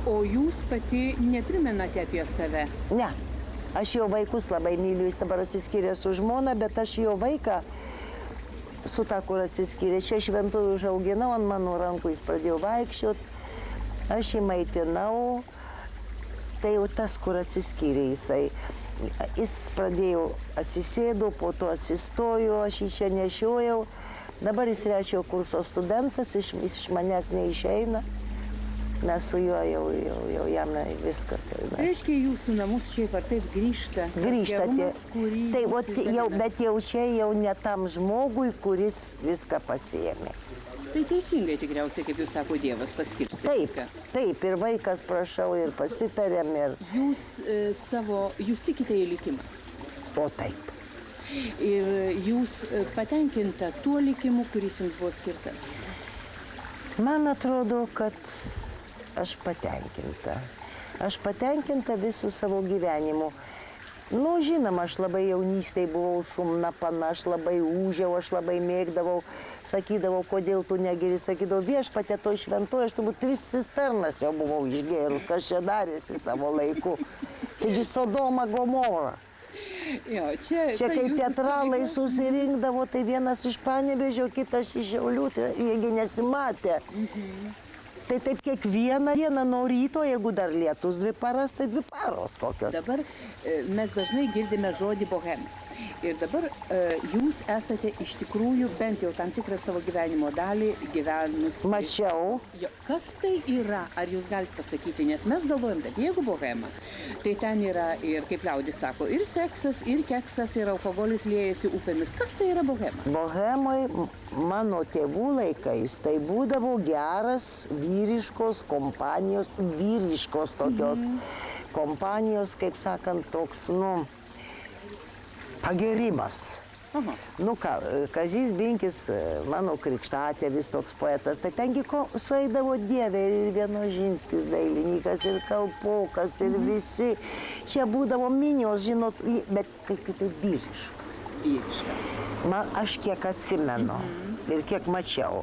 Speaker 1: O jūs pati neprimenate apie save?
Speaker 2: Ne. Aš jo vaikus labai myliu, jis dabar atsiskyrė su žmona, bet aš jo vaiką su ta, kur atsiskyrė, čia Šventųjų užauginau, ant mano rankų jis pradėjo vaikščiot, aš jį maitinau, tai jau tas, kur atsiskyrė jisai. Jis pradėjo atsisėdo, po to atsistojo, aš jį čia nešiojau, dabar jis 3 kurso studentas, iš manęs neišeina. Mes su juo jau jam viskas.
Speaker 1: Reiškia, jūsų namus šiaip ar taip grįžta.
Speaker 2: Grįžta tie. Bet jau čia jau ne tam žmogui, kuris viską pasiėmė.
Speaker 1: Tai teisingai tikriausiai, kaip jūs sako, Dievas paskirstė viską.
Speaker 2: Taip, ir vaikas prašau, ir pasitarėm.
Speaker 1: Jūs tikite į likimą?
Speaker 2: O taip.
Speaker 1: Ir jūs patenkinta tuo likimu, kuris jums buvo skirtas?
Speaker 2: Man atrodo, kad aš patenkinta. Aš patenkinta visų savo gyvenimu. Nu, žinoma, aš labai jaunystėje buvau šumna pana, aš labai ūžiau, aš labai mėgdavau, sakydavau, kodėl tu negeri, sakydavau, viešpatie to šventoje, aš turbūt 3 cisternas jau buvau išgėrus, kas čia darėsi savo laiku. Taigi Sodoma, Gomora.
Speaker 1: Jo, čia
Speaker 2: kai teatralai susirinkdavo, tai vienas iš Panevėžio, kitas iš Šiaulių, jiegi nesimatė. Tai taip kiekvieną dieną nuo ryto, jeigu dar lietus 2 paras, tai 2 paros kokios.
Speaker 1: Dabar mes dažnai girdime žodį bohema. Ir dabar jūs esate iš tikrųjų bent jau tam tikrą savo gyvenimo dalį gyvenusi.
Speaker 2: Mačiau.
Speaker 1: Kas tai yra, ar jūs galite pasakyti, nes mes galvojam, kad jeigu bohema, tai ten yra ir, kaip liaudis sako, ir seksas, ir keksas, ir alkoholis liejasi upėmis. Kas tai yra bohema?
Speaker 2: Bohemoj mano tėvų laikais tai būdavo geras vyriškos kompanijos, vyriškos tokios kompanijos, kaip sakant, toks, pagirimas.
Speaker 1: Aha.
Speaker 2: Ką, Kazys Binkis, mano krikštatėvis toks poetas, tai tengi sueidavo Dievė ir Vienožinskis dailininkas, ir Kalpokas, ir visi. Čia būdavo minios, žinot, bet kaip tai vyriška.
Speaker 1: Vyriška.
Speaker 2: Aš kiek atsimenu ir kiek mačiau.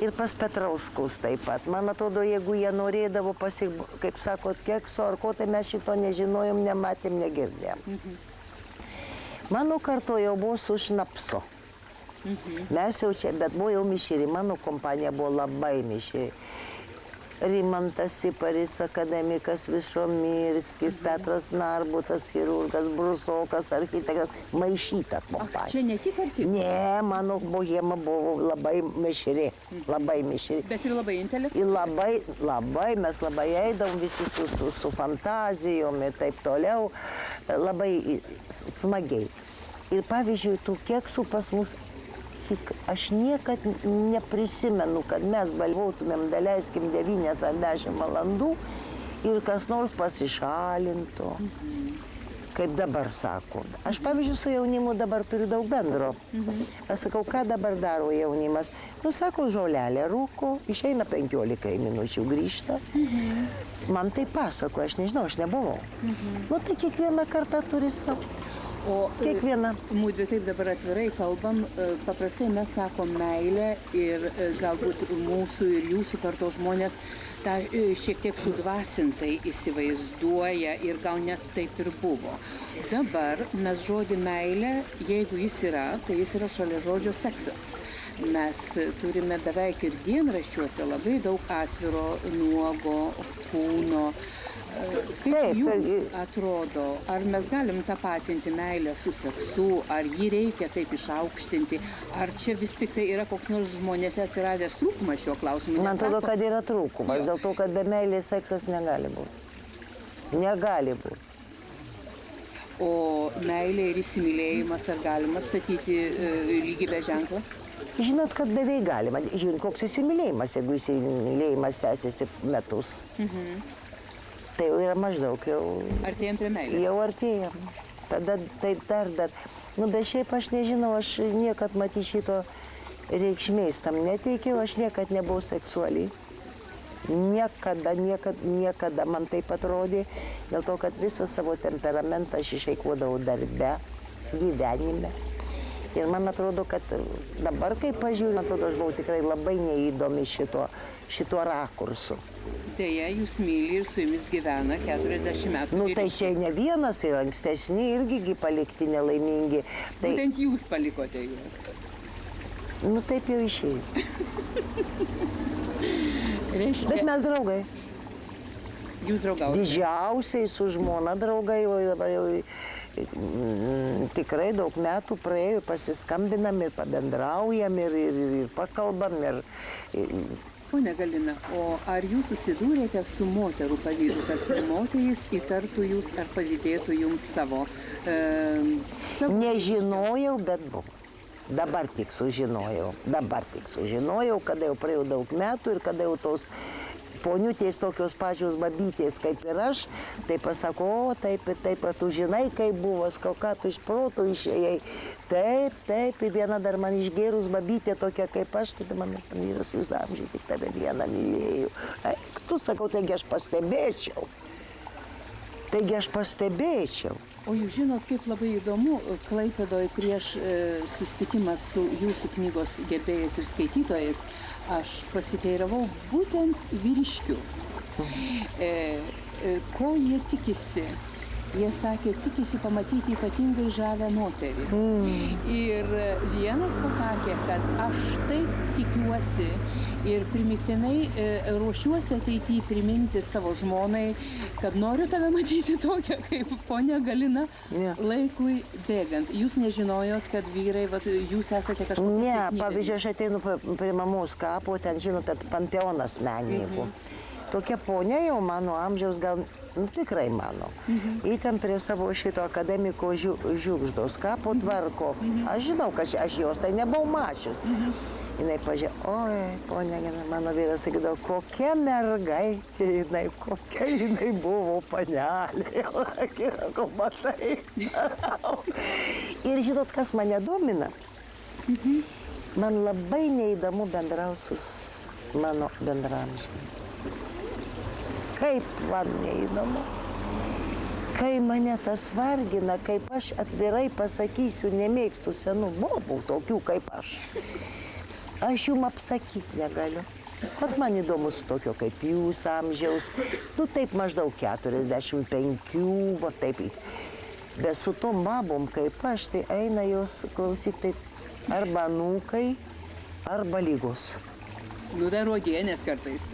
Speaker 2: Ir pas Petrauskus taip pat. Man atrodo, jeigu jie norėdavo kaip sakot, kekso ar ko, tai mes šito nežinojom, nematėm, negirdėjom. Mano kartoje jau buvo su šnapsu. Mes jau čia, bet buvo jau mišri, mano kompanija buvo labai mišri. Rimantas Siparis, akademikas Višomirskis, Petras Narbutas, chirurgas, Brusokas, architektas, maišyta kompanija.
Speaker 1: Čia ne tik artistai?
Speaker 2: Ne, mano bohema buvo labai mišri, labai mišri.
Speaker 1: Bet ir labai intelektuali?
Speaker 2: Labai, mes labai eidavom visi su fantazijom ir taip toliau, labai smagiai. Ir pavyzdžiui, tų keksų pas mus, tik aš niekad neprisimenu, kad mes balvautumėm, daleiskim 9 ar 10 valandų ir kas nors pasišalintų, kaip dabar sako. Aš, pavyzdžiui, su jaunimu dabar turiu daug bendro. Aš sakau, ką dabar daro jaunimas? Sako, žolelė rūko, išeina 15 minučių, grįžta. Man tai pasako, aš nežinau, aš nebuvau. Tai kiekvieną kartą turi savo.
Speaker 1: O
Speaker 2: kiekviena.
Speaker 1: Mūdvi taip dabar atvirai kalbam, paprastai mes sakom meilę ir galbūt mūsų ir jūsų kartos žmonės tą šiek tiek sudvasintai įsivaizduoja ir gal net taip ir buvo. Dabar mes žodį meilę, jeigu jis yra, tai jis yra šalia žodžio seksas. Mes turime beveik ir dienraščiuose labai daug atviro, nuogo, kūno. Kaip jums atrodo, ar mes galim tapatinti meilę su seksu, ar jį reikia taip išaukštinti, ar čia vis tik tai yra koks nors žmonėse atsiradęs trūkumas šiuo klausimu?
Speaker 2: Man atrodo, kad yra trūkumas, dėl to, kad be meilės seksas negali būti. Negali būti.
Speaker 1: O meilė ir įsimylėjimas, ar galima statyti lygybės ženklą?
Speaker 2: Žinot, kad beveik galima. Žinot, koks įsimylėjimas, jeigu įsimylėjimas tęsiasi metus. Tai jau yra maždaug jau...
Speaker 1: Artėjam prie meilės.
Speaker 2: Jau artėjam. Tada tai dar. Bet šiaip aš nežinau, aš niekad matyti šito reikšmės tam neteikiau, aš niekad nebuvau seksualiai. Niekada man taip atrodė, dėl to, kad visą savo temperamentą aš išeikvodavau darbe, gyvenime. Ir man atrodo, kad dabar, kai pažiūriu, man atrodo, aš buvau tikrai labai neįdomi šito rakursu.
Speaker 1: Deja, jūs myli ir su jumis gyvena 40 metų.
Speaker 2: Tai čia ne vienas ir ankstesni irgi palikti nelaimingi.
Speaker 1: Būtent jūs palikote juos.
Speaker 2: Taip jau išėjo. Bet mes draugai.
Speaker 1: Jūs draugaujate?
Speaker 2: Didžiausiai su žmona draugai, o dabar jau tikrai daug metų praėjo, pasiskambinam ir pabendraujam ir pakalbam.
Speaker 1: Pone Galina, o ar jūs susidūrėte su moterų pavydu, kad moterys įtartų jūs ar pavydėtų jums savo?
Speaker 2: Nežinojau, bet buvo. Dabar tik sužinojau, kada jau praėjo daug metų ir kada jau tos poniutės tokios pačios babytės kaip ir aš, tai pasako, o taip, tu žinai, kaip buvo, ką tu iš proto išėjai. Taip, viena dar man išgėrus babytė tokia kaip aš, tai man vyras visą amžių tik tave vieną mylėjau. Eik, tu sakau, taigi aš pastebėčiau.
Speaker 1: O jūs žinot, kaip labai įdomu, Klaipėdoje prieš susitikimą su jūsų knygos gerbėjais ir skaitytojais, aš pasiteiravau būtent vyriškių. Ko jie tikisi jie sakė, tikisi pamatyti ypatingai žavę moterį. Ir vienas pasakė, kad aš taip tikiuosi ir primiktinai ruošiuosi ateityje priminti savo žmonai, kad noriu tave matyti tokią kaip ponia Galina laikui bėgant. Jūs nežinojot, kad vyrai, jūs esate kažkokie
Speaker 2: Ne,
Speaker 1: silpni
Speaker 2: pavyzdžiui, aš ateinu prie mamos kapo, ten, žinote, panteonas menininkų. Tokia ponia jau mano amžiaus, gal, tikrai mano. Į ten prie savo šito akademiko Žiugždos kapo tvarko. Aš žinau, kad aš jos tai nebuvau mačius. Jinai pažiūrė, oi, ponia, mano vyras sakydavo, kokia mergaitė jinai, kokia jinai buvo panelė. Ko matai. Ir žinot, kas mane domina? Man labai neįdomu bendrauti su mano bendramžiais. Kaip man neįdomu. Kai mane tas vargina, kaip aš atvirai pasakysiu, nemėgstu senų bobų, tokių kaip aš. Aš jums apsakyti negaliu. Vat man įdomu su tokio kaip jūs amžiaus, taip maždaug 45, va taip. Bet su tom babom kaip aš, tai eina jos, klausyk, tai arba anūkai, arba lygos.
Speaker 1: Dar uogienės kartais.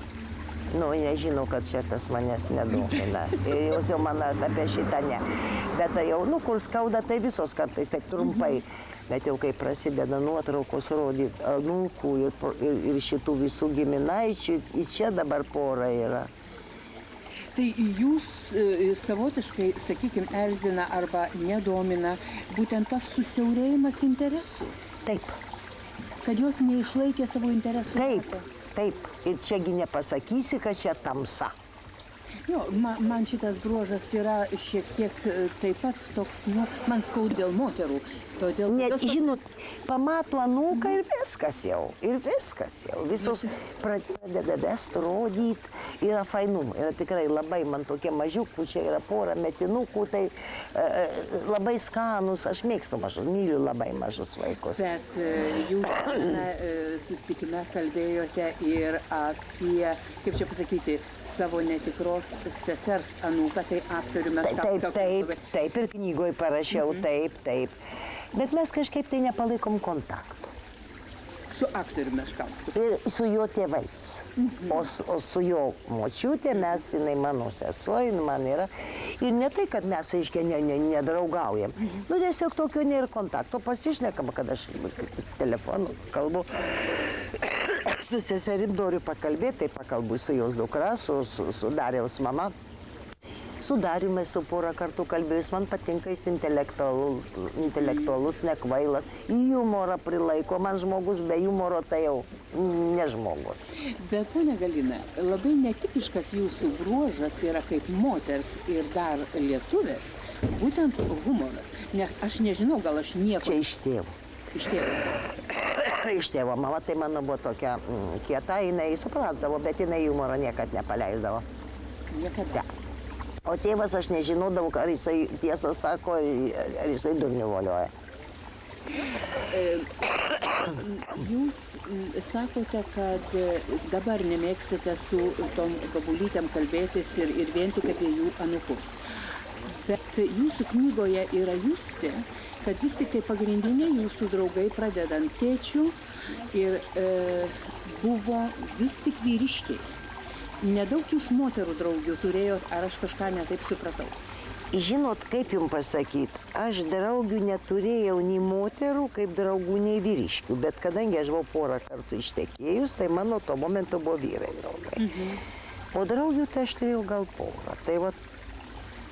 Speaker 2: Nežinau, kad šitas manęs nedomina. Ir jau man apie šitą ne. Bet jau, kur skauda, tai visos kartais taip trumpai. Bet jau kai prasideda nuotraukos rodyti anūkų ir šitų visų giminaičių, čia dabar pora yra.
Speaker 1: Tai jūs savotiškai, sakykime, erzina arba nedomina būtent tas susiaurėjimas interesų?
Speaker 2: Taip.
Speaker 1: Kad jos neišlaikė savo interesų?
Speaker 2: Taip. Taip, ir čiagi nepasakysi, kad čia tamsa.
Speaker 1: Jo, man šitas bruožas yra šiek tiek taip pat toks, man skaud dėl moterų. Todėl...
Speaker 2: Net, žinot, pamato anūką ir viskas jau. Visos pradeda vest, rodyt, yra fainum. Yra tikrai labai, man tokie mažiukų, čia yra pora metinukų, tai labai skanus, aš mėgstu mažus, myliu labai mažus vaikus.
Speaker 1: Bet jūs susitikime kalbėjote ir apie, kaip čia pasakyti, savo netikros sesers anūką, tai aktorių Meškauską.
Speaker 2: Taip, ir knygoje parašiau, taip. Bet mes kažkaip tai nepalaikom kontaktų.
Speaker 1: Su aktoriu Meškausku?
Speaker 2: Ir su jo tėvais. O su jo močiutė, jinai mano sesuo, man yra. Ir ne tai, kad mes, aiškiai, nedraugaujam. Tiesiog tokio nėra kontakto. Pasišnekam, kad aš telefonu kalbu. Su seserim noriu pakalbėti, tai pakalbu su jos dukra, su Dariaus mama. Su Dariumi su porą kartų kalbėjus, man patinka jis intelektualus, nekvailas, humorą prilaiko, man žmogus be humoro tai jau ne žmogus.
Speaker 1: Bet, ponia Galina, labai netipiškas jūsų bruožas yra kaip moters ir dar lietuvės, būtent humoras, nes aš nežinau, gal aš nieko...
Speaker 2: Čia iš tėvo.
Speaker 1: Iš tėvo.
Speaker 2: Iš tėvo, mama tai mano buvo tokia kieta, jinai suprantavo, bet jinai humoro niekad nepaleisdavo.
Speaker 1: Niekada.
Speaker 2: O tėvas aš nežinodavau, ar jisai tiesą sako, ar jisai durnių volioja.
Speaker 1: Jūs sakote, kad dabar nemėgstate su tom babulytėm kalbėtis ir vien tik apie jų anūkus. Bet jūsų knygoje yra justi, kad vis tik tai pagrindiniai jūsų draugai pradedant tėčių ir buvo vis tik vyriškiai. Nedaug jūs moterų draugių turėjot, ar aš kažką netaip supratau?
Speaker 2: Žinot, kaip jums pasakyti, aš draugių neturėjau nei moterų, kaip draugų, nei vyriškių, bet kadangi aš buvau porą kartų ištekėjus, tai mano tuo momentu buvo vyrai draugai. O draugių tai aš turėjau gal porą, tai va,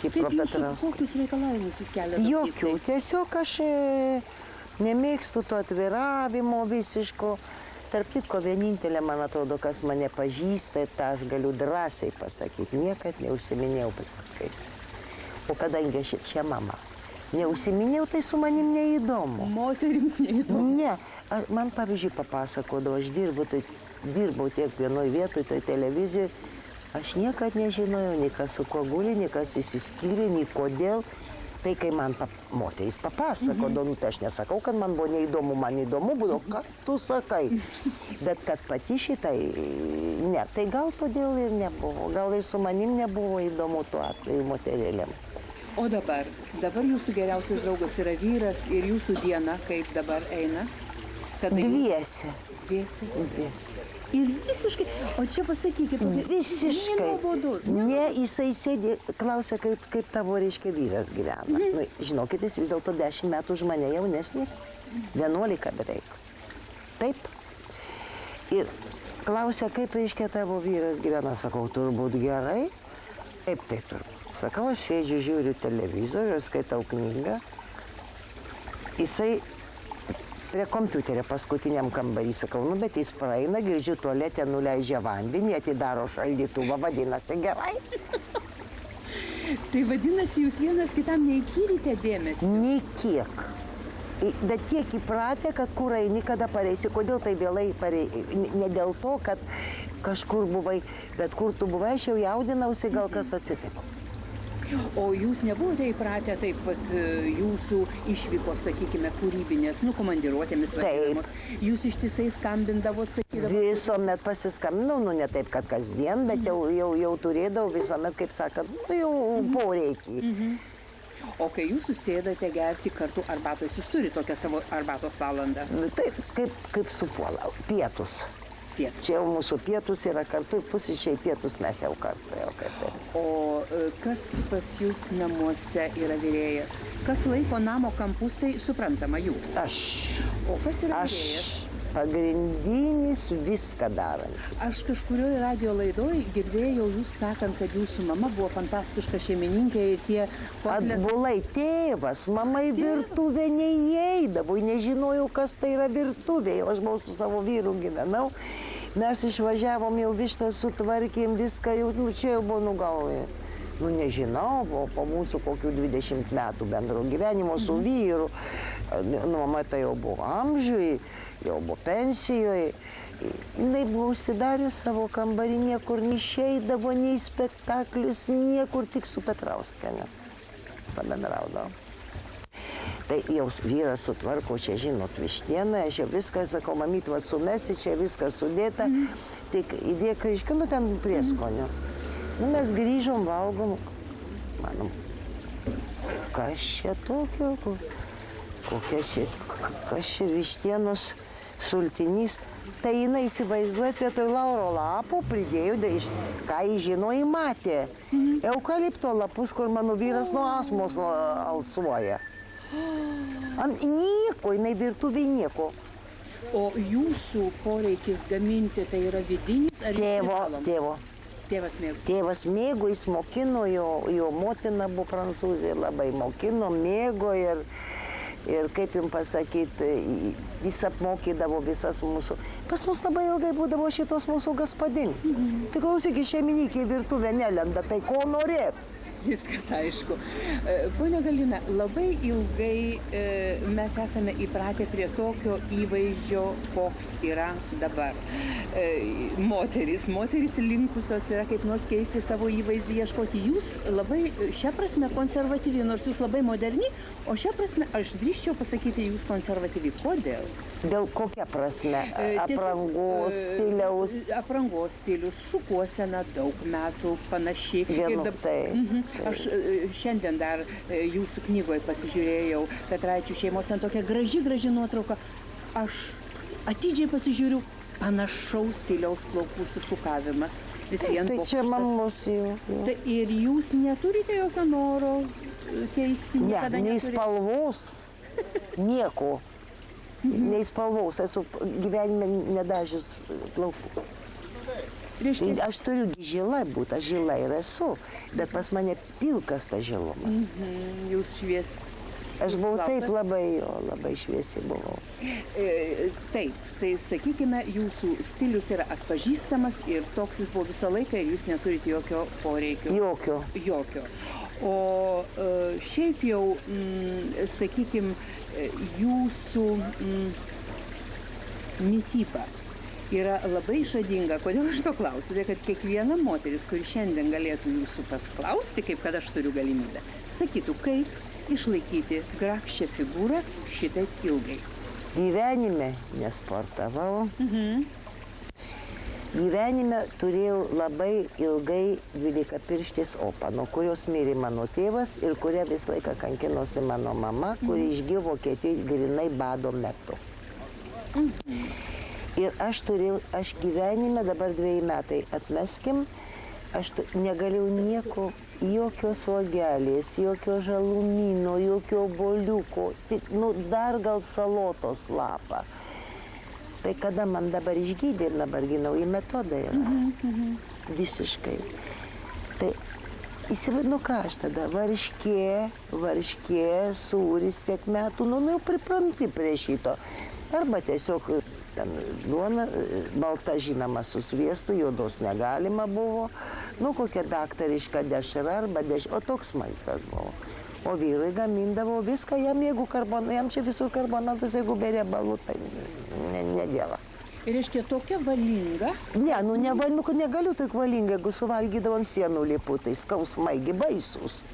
Speaker 2: kaip Petrauskas.
Speaker 1: Kokius reikalavimus jūs keliate?
Speaker 2: Jokių, tiesiog aš nemėgstu to atviravimo visiško. Tarp kitko, vienintelė, man atrodo, kas mane pažįsta, tą aš galiu drąsiai pasakyti, niekad neužsiminėjau plikais. O kadangi aš čia mama, neužsiminėjau, tai su manim neįdomu.
Speaker 1: Moterims neįdomu?
Speaker 2: Ne, man pavyzdžiui papasakodavo, aš dirbau tiek vienoj vietoj, toj televizijoje, aš niekad nežinojau, nei kas su kuo guli, nei kas įsiskyrė, nei kodėl. Tai kai man moterys papasakodavo, tai aš nesakau, kad man buvo neįdomu, man įdomu buvo, ką tu sakai. Bet kad pati šitai, ne, tai gal todėl ir nebuvo, gal ir su manim nebuvo įdomu tuo atveju moterėlėm.
Speaker 1: O dabar jūsų geriausias draugas yra vyras ir jūsų diena, kaip dabar eina?
Speaker 2: Dviese.
Speaker 1: Dviese?
Speaker 2: Dviese.
Speaker 1: Ir visiškai, o čia pasakykit,
Speaker 2: Visiškai.
Speaker 1: nenuobodu.
Speaker 2: Ne, jisai sėdi, klausia, kaip tavo, reiškia, vyras gyvena. Nu, žinokit, jis vis dėlto 10 metų už mane jaunesnis. 11 beveik. Taip. Ir klausia, kaip, reiškia, tavo vyras gyvena. Sakau, turbūt gerai. Taip, tai turbūt. Sakau, aš sėdžiu, žiūriu televizorių, skaitau knygą. Jisai prie kompiuterio paskutiniam kambarį, sakau, nu, bet jis praeina, girdžiu, tualete nuleidžia vandenį, atidaro šaldytuvą, vadinasi gerai.
Speaker 1: Tai vadinasi, jūs vienas kitam neįkyrite dėmesį?
Speaker 2: Nei kiek. Bet tiek įpratę, kad kur eini, kada pareisi, kodėl tai vėlai pareisi. Ne dėl to, kad kažkur buvai, bet kur tu buvai, aš jau jaudinausi, gal kas atsitiko.
Speaker 1: O jūs nebuvote įpratę taip pat jūsų išvykos, sakykime, kūrybinės, komandiruotėmis vadinamos. Jūs ištisai skambindavot, sakydavot?
Speaker 2: Visuomet pasiskambinau, ne taip, kad kasdien, bet jau turėdavau visuomet, kaip sakant, jau poreikį.
Speaker 1: O kai jūs susėdate gerti kartu arbatos, jūs turite tokią savo arbatos valandą?
Speaker 2: Taip, kaip supuola, pietus. Čia jau mūsų pietus yra kartu ir pusryčiai pietus mes jau kartu.
Speaker 1: O kas pas jūs namuose yra virėjas? Kas laiko namo kampus, tai suprantama jūs.
Speaker 2: Aš.
Speaker 1: O kas yra virėjas?
Speaker 2: Pagrindinis viską darantis.
Speaker 1: Aš kažkurioje radio laidoje girdėjau jūs sakant, kad jūsų mama buvo fantastiška šeimininkė ir tie...
Speaker 2: Atbulai tėvas, mama į virtuvę neįeidavo, nežinojau, kas tai yra virtuvė. Aš buvau su savo vyru gyvenau. Mes išvažiavom, jau vištą sutvarkėm, viską jau, čia jau buvo nugalvoje. Nežinau, po mūsų kokių 20 metų bendro gyvenimo su vyru. Mama tai jau buvo amžiui, jau buvo pensijoje. Jinai buvo užsidarius savo kambarį, niekur neišeidavo, nei spektaklius, niekur tik su Petrauskiene pabendraudavo. Tai jau vyras sutvarko, čia žinot, vištieną, aš jau viską, sakau, mamyt, va sumesi, čia viskas sudėta, tik įdėk, reiškia, ten prieskonio. Mes grįžom, valgom, manom, kas čia tokio, kas čia vištienos sultinys. Tai jinai įsivaizduojat, vietoj lauro lapų pridėjo, ką jį žino, įmatė. Eukalipto lapus, kur mano vyras nuo astmos alsuoja. Nieko, jinai virtuviai nieko.
Speaker 1: O jūsų poreikis gaminti tai yra vidinis ar
Speaker 2: Tėvo.
Speaker 1: Tėvas mėgo?
Speaker 2: Tėvas mėgo, jis mokino, jo motina buvo prancūzė, labai mokino, mėgo ir kaip jums pasakyti, jis apmokydavo visas mūsų. Pas mus labai ilgai būdavo šitos mūsų gaspadinį. Tai klausyk, šeimininkė į virtuvę nelenda, tai ko norėt?
Speaker 1: Viskas aišku. Ponia Galina, labai ilgai mes esame įpratę prie tokio įvaizdžio, koks yra dabar. Moterys linkusios yra kaip nors keisti savo įvaizdį, ieškoti. Jūs labai šią prasme konservatyvi, nors jūs labai moderni, o šią prasme aš drįsčiau pasakyti, jūs konservatyvi. Kodėl?
Speaker 2: Dėl kokia prasme? Aprangos stiliaus?
Speaker 1: Aprangos stilius, šukuosena daug metų panaši. Aš šiandien dar jūsų knygoje pasižiūrėjau Petraičių šeimos, ten tokia graži nuotrauka. Aš atidžiai pasižiūriu, panašaus stiliaus plaukų sušukavimas.
Speaker 2: Tai čia mamos jau.
Speaker 1: Ir jūs neturite jokio noro keisti?
Speaker 2: Ne, nei spalvos, nieko. Nei spalvos, esu gyvenime nedažius plaukų. Aš turiu žila būti, aš žila ir esu, bet pas mane pilkas tas žilumas.
Speaker 1: Jūs švies.
Speaker 2: Aš buvau taip labai šviesi buvau.
Speaker 1: Taip, tai sakykime, jūsų stilius yra atpažįstamas ir toks jis buvo visą laiką ir jūs neturite jokio poreikio. Jokio. O šiaip jau, sakykime, jūsų mityba yra labai žadinga. Kodėl aš to klausiu? Tai kad kiekviena moteris, kuri šiandien galėtų jūsų pasklausti, kaip kad aš turiu galimybę, sakytų, kaip išlaikyti grakščią figūrą šitaip ilgai.
Speaker 2: Gyvenime nesportavau. Gyvenime turėjau labai ilgai 12 pirštės opą, nuo kurios mirė mano tėvas ir kurią visą laiką kankinosi mano mama, kuri išgyvo Vokietijoje grinai bado metu. Ir aš gyvenime, dabar 2 metai atmeskim, aš negalėjau nieko, jokios uogelės, jokio žalumino, jokio obuoliuko, dar gal salotos lapą. Tai kada man dabar išgydė, dabargi nauji metodai yra. Visiškai. Tai įsivaizduoju, ką aš tada, varškė, sūris tiek metų, jau pripranti prie šito. Arba tiesiog duona, balta žinoma su sviestu, juodos negalima buvo. Kokia daktariška dešra arba o toks maistas buvo. O vyrai gamindavo viską, jam čia visur karbonatas, jeigu be riebalų, tai nedėla.
Speaker 1: Ir reiškia tokia valinga?
Speaker 2: Ne, negaliu taip valinga, jeigu suvalgydavo ant sienų lipu, tai skausmaigi baisus.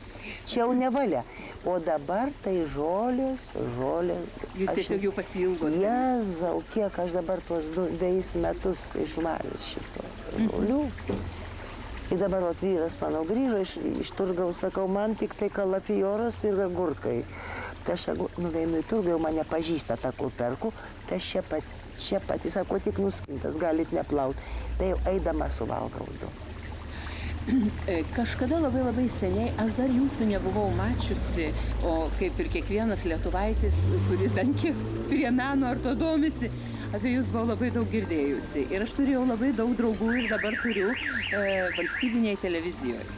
Speaker 2: Čia jau nevalia. O dabar tai žolės.
Speaker 1: Jūs tiesiog jau pasiilgote?
Speaker 2: Jėzau, kiek aš dabar tuos 2 metus išvalius šito žolių. Ir dabar vyras mano grįžo iš turgaus, sakau, man tik tai kalafijoras ir agurkai. Tai aš nuveinu į turgą, jau mane pažįsta tą, kur perku, tai aš čia pati, sako, tik nuskintas, galit neplaut. Tai jau eidama suvalgau du.
Speaker 1: Kažkada labai seniai, aš dar jūsų nebuvau mačiusi, o kaip ir kiekvienas lietuvaitis, kuris bent kiek prie meno ar to domisi, apie jūs buvau labai daug girdėjusi. Ir aš turėjau labai daug draugų ir dabar turiu valstybinėje televizijoje.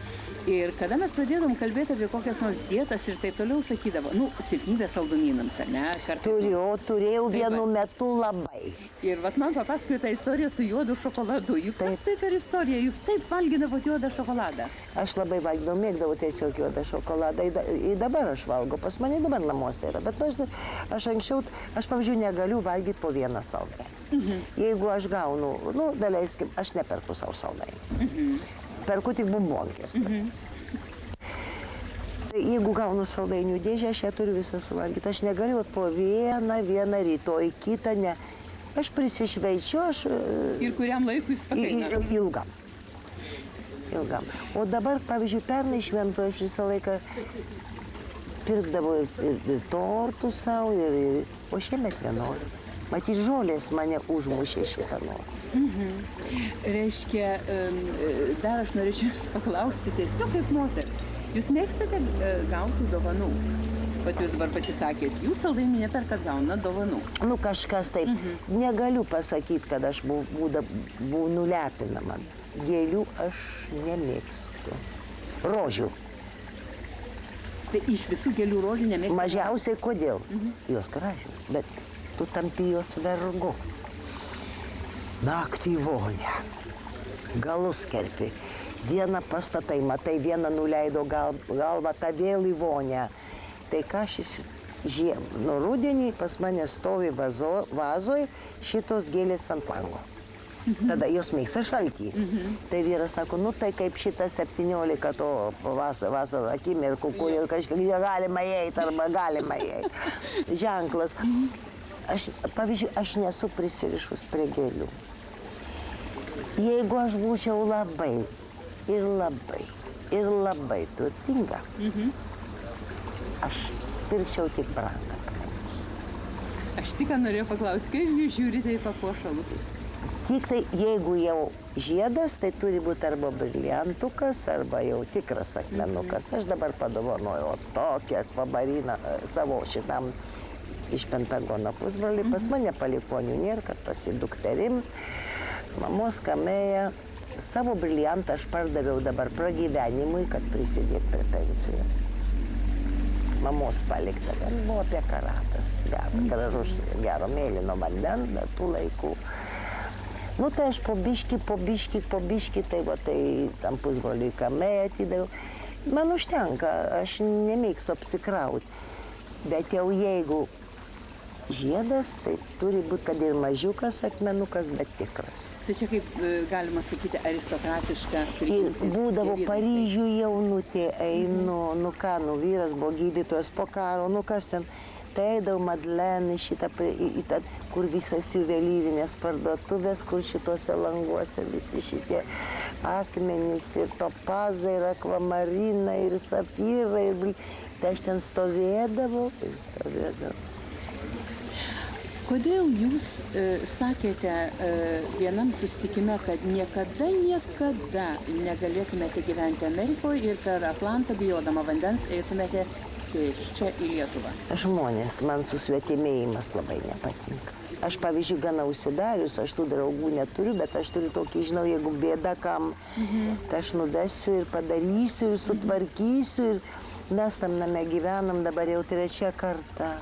Speaker 1: Ir kada mes pradėdom kalbėti apie kokias nors dietas ir taip toliau, sakydavo, silpnybė saldumynams, ar ne?
Speaker 2: Turėjau vienu metu labai.
Speaker 1: Ir man papasakojo tą istoriją su juodu šokoladu. Juk kas tai per istorija? Jūs taip valgydavot juodą šokoladą?
Speaker 2: Aš labai valgydavau, mėgdavau tiesiog juodą šokoladą. Ir dabar aš valgau, pas mane dabar namuose yra. Bet aš anksčiau, pavyzdžiui, negaliu valgyti po vieną saldainį. Jeigu aš gaunu, daleiskim, aš neperku savo saldainį. Perku tik bombonkės. Jeigu gaunu saldainių dėžę, aš ją turiu visą suvalgyti. Aš negaliu po vieną rytoj, kitą ne. Aš prisišveičiu,
Speaker 1: Ir kuriam laikui jūs pakaina?
Speaker 2: Ilgam. O dabar, pavyzdžiui, pernai šventų aš visą laiką pirkdavau ir tortų savo, o šiemet nenoriu. Matyt, žolės mane užmušė šitą norą.
Speaker 1: Reiškia, dar aš norėčiau jūs paklausti tiesiog kaip moters. Jūs mėgstate gauti dovanų? Pat jūs dabar pati sakėt, jūs saldainį neperkat, gauna dovanų.
Speaker 2: Kažkas taip. Negaliu pasakyti, kad aš buvau nulepinama. Gėlių aš nemėgstu. Rožių.
Speaker 1: Tai iš visų gėlių rožių nemėgstate?
Speaker 2: Mažiausiai kodėl? Jos gražios, bet tu tampi jos vergu. Naktį į vonę, galus kerpi, dieną pastatai, matai, vieną nuleido galvą, tą vėl į vonę. Tai ką rudenį pas mane stovi vazoj šitos gėlės ant lango. Tada jos mėgsta šaltį. Tai vyras sako, tai kaip šitą 17 to vasaros akimirkų, kur kažkiek galima įeiti arba galima įeiti. Ženklas. Pavyzdžiui, aš nesu prisirišus prie gėlių. Jeigu aš būčiau labai turtinga, aš pirkčiau tik brangakmenius.
Speaker 1: Aš tik norėjau paklausti, kaip jūs žiūrite į papuošalus?
Speaker 2: Tik tai, jeigu jau žiedas, tai turi būti arba briliantukas, arba jau tikras akmenukas. Aš dabar padovanojau tokią akvabariną savo šitam iš Pentagono pusbrolį. Pas mane palikonių nėra, kad pasidukterim. Mamos kamėja. Savo briliantą aš pardaviau dabar pragyvenimui, kad prisidėt prie pensijos. Mamos palikta, ten buvo apie karatas. Gražus, gero mėlyno vandens, bet tų laikų. Tai aš po biškį, tai tam pusbroliui kamėją atidaviau. Man užtenka, aš nemėgstu apsikrauti. Bet jau jeigu žiedas, tai turi būti, kad ir mažiukas akmenukas, bet tikras.
Speaker 1: Tai čia kaip galima sakyti aristokratiška prigimtis.
Speaker 2: Būdavo Paryžių jaunutė, einu, vyras buvo gydytojas po karo, kas ten. Tai eidavau Madlenį šitą, kur visas juvelyrinės parduotuvės, kur šituose languose visi šitie akmenys ir topazai, ir akvamarinai, ir safyrai. Tai aš ten stovėdavau.
Speaker 1: Kodėl jūs sakėte vienam susitikime, kad niekada negalėtumėte gyventi Amerikoje ir per Atlantą bijodama vandens eitumėte iš čia į Lietuvą?
Speaker 2: Žmonės, man susvetimėjimas labai nepatinka. Aš, pavyzdžiui, gana užsidarius, aš tų draugų neturiu, bet aš turiu tokį, žinau, jeigu bėda kam, tai aš nuvesiu ir padarysiu ir sutvarkysiu ir mes tam name gyvenam dabar jau 3 kartą.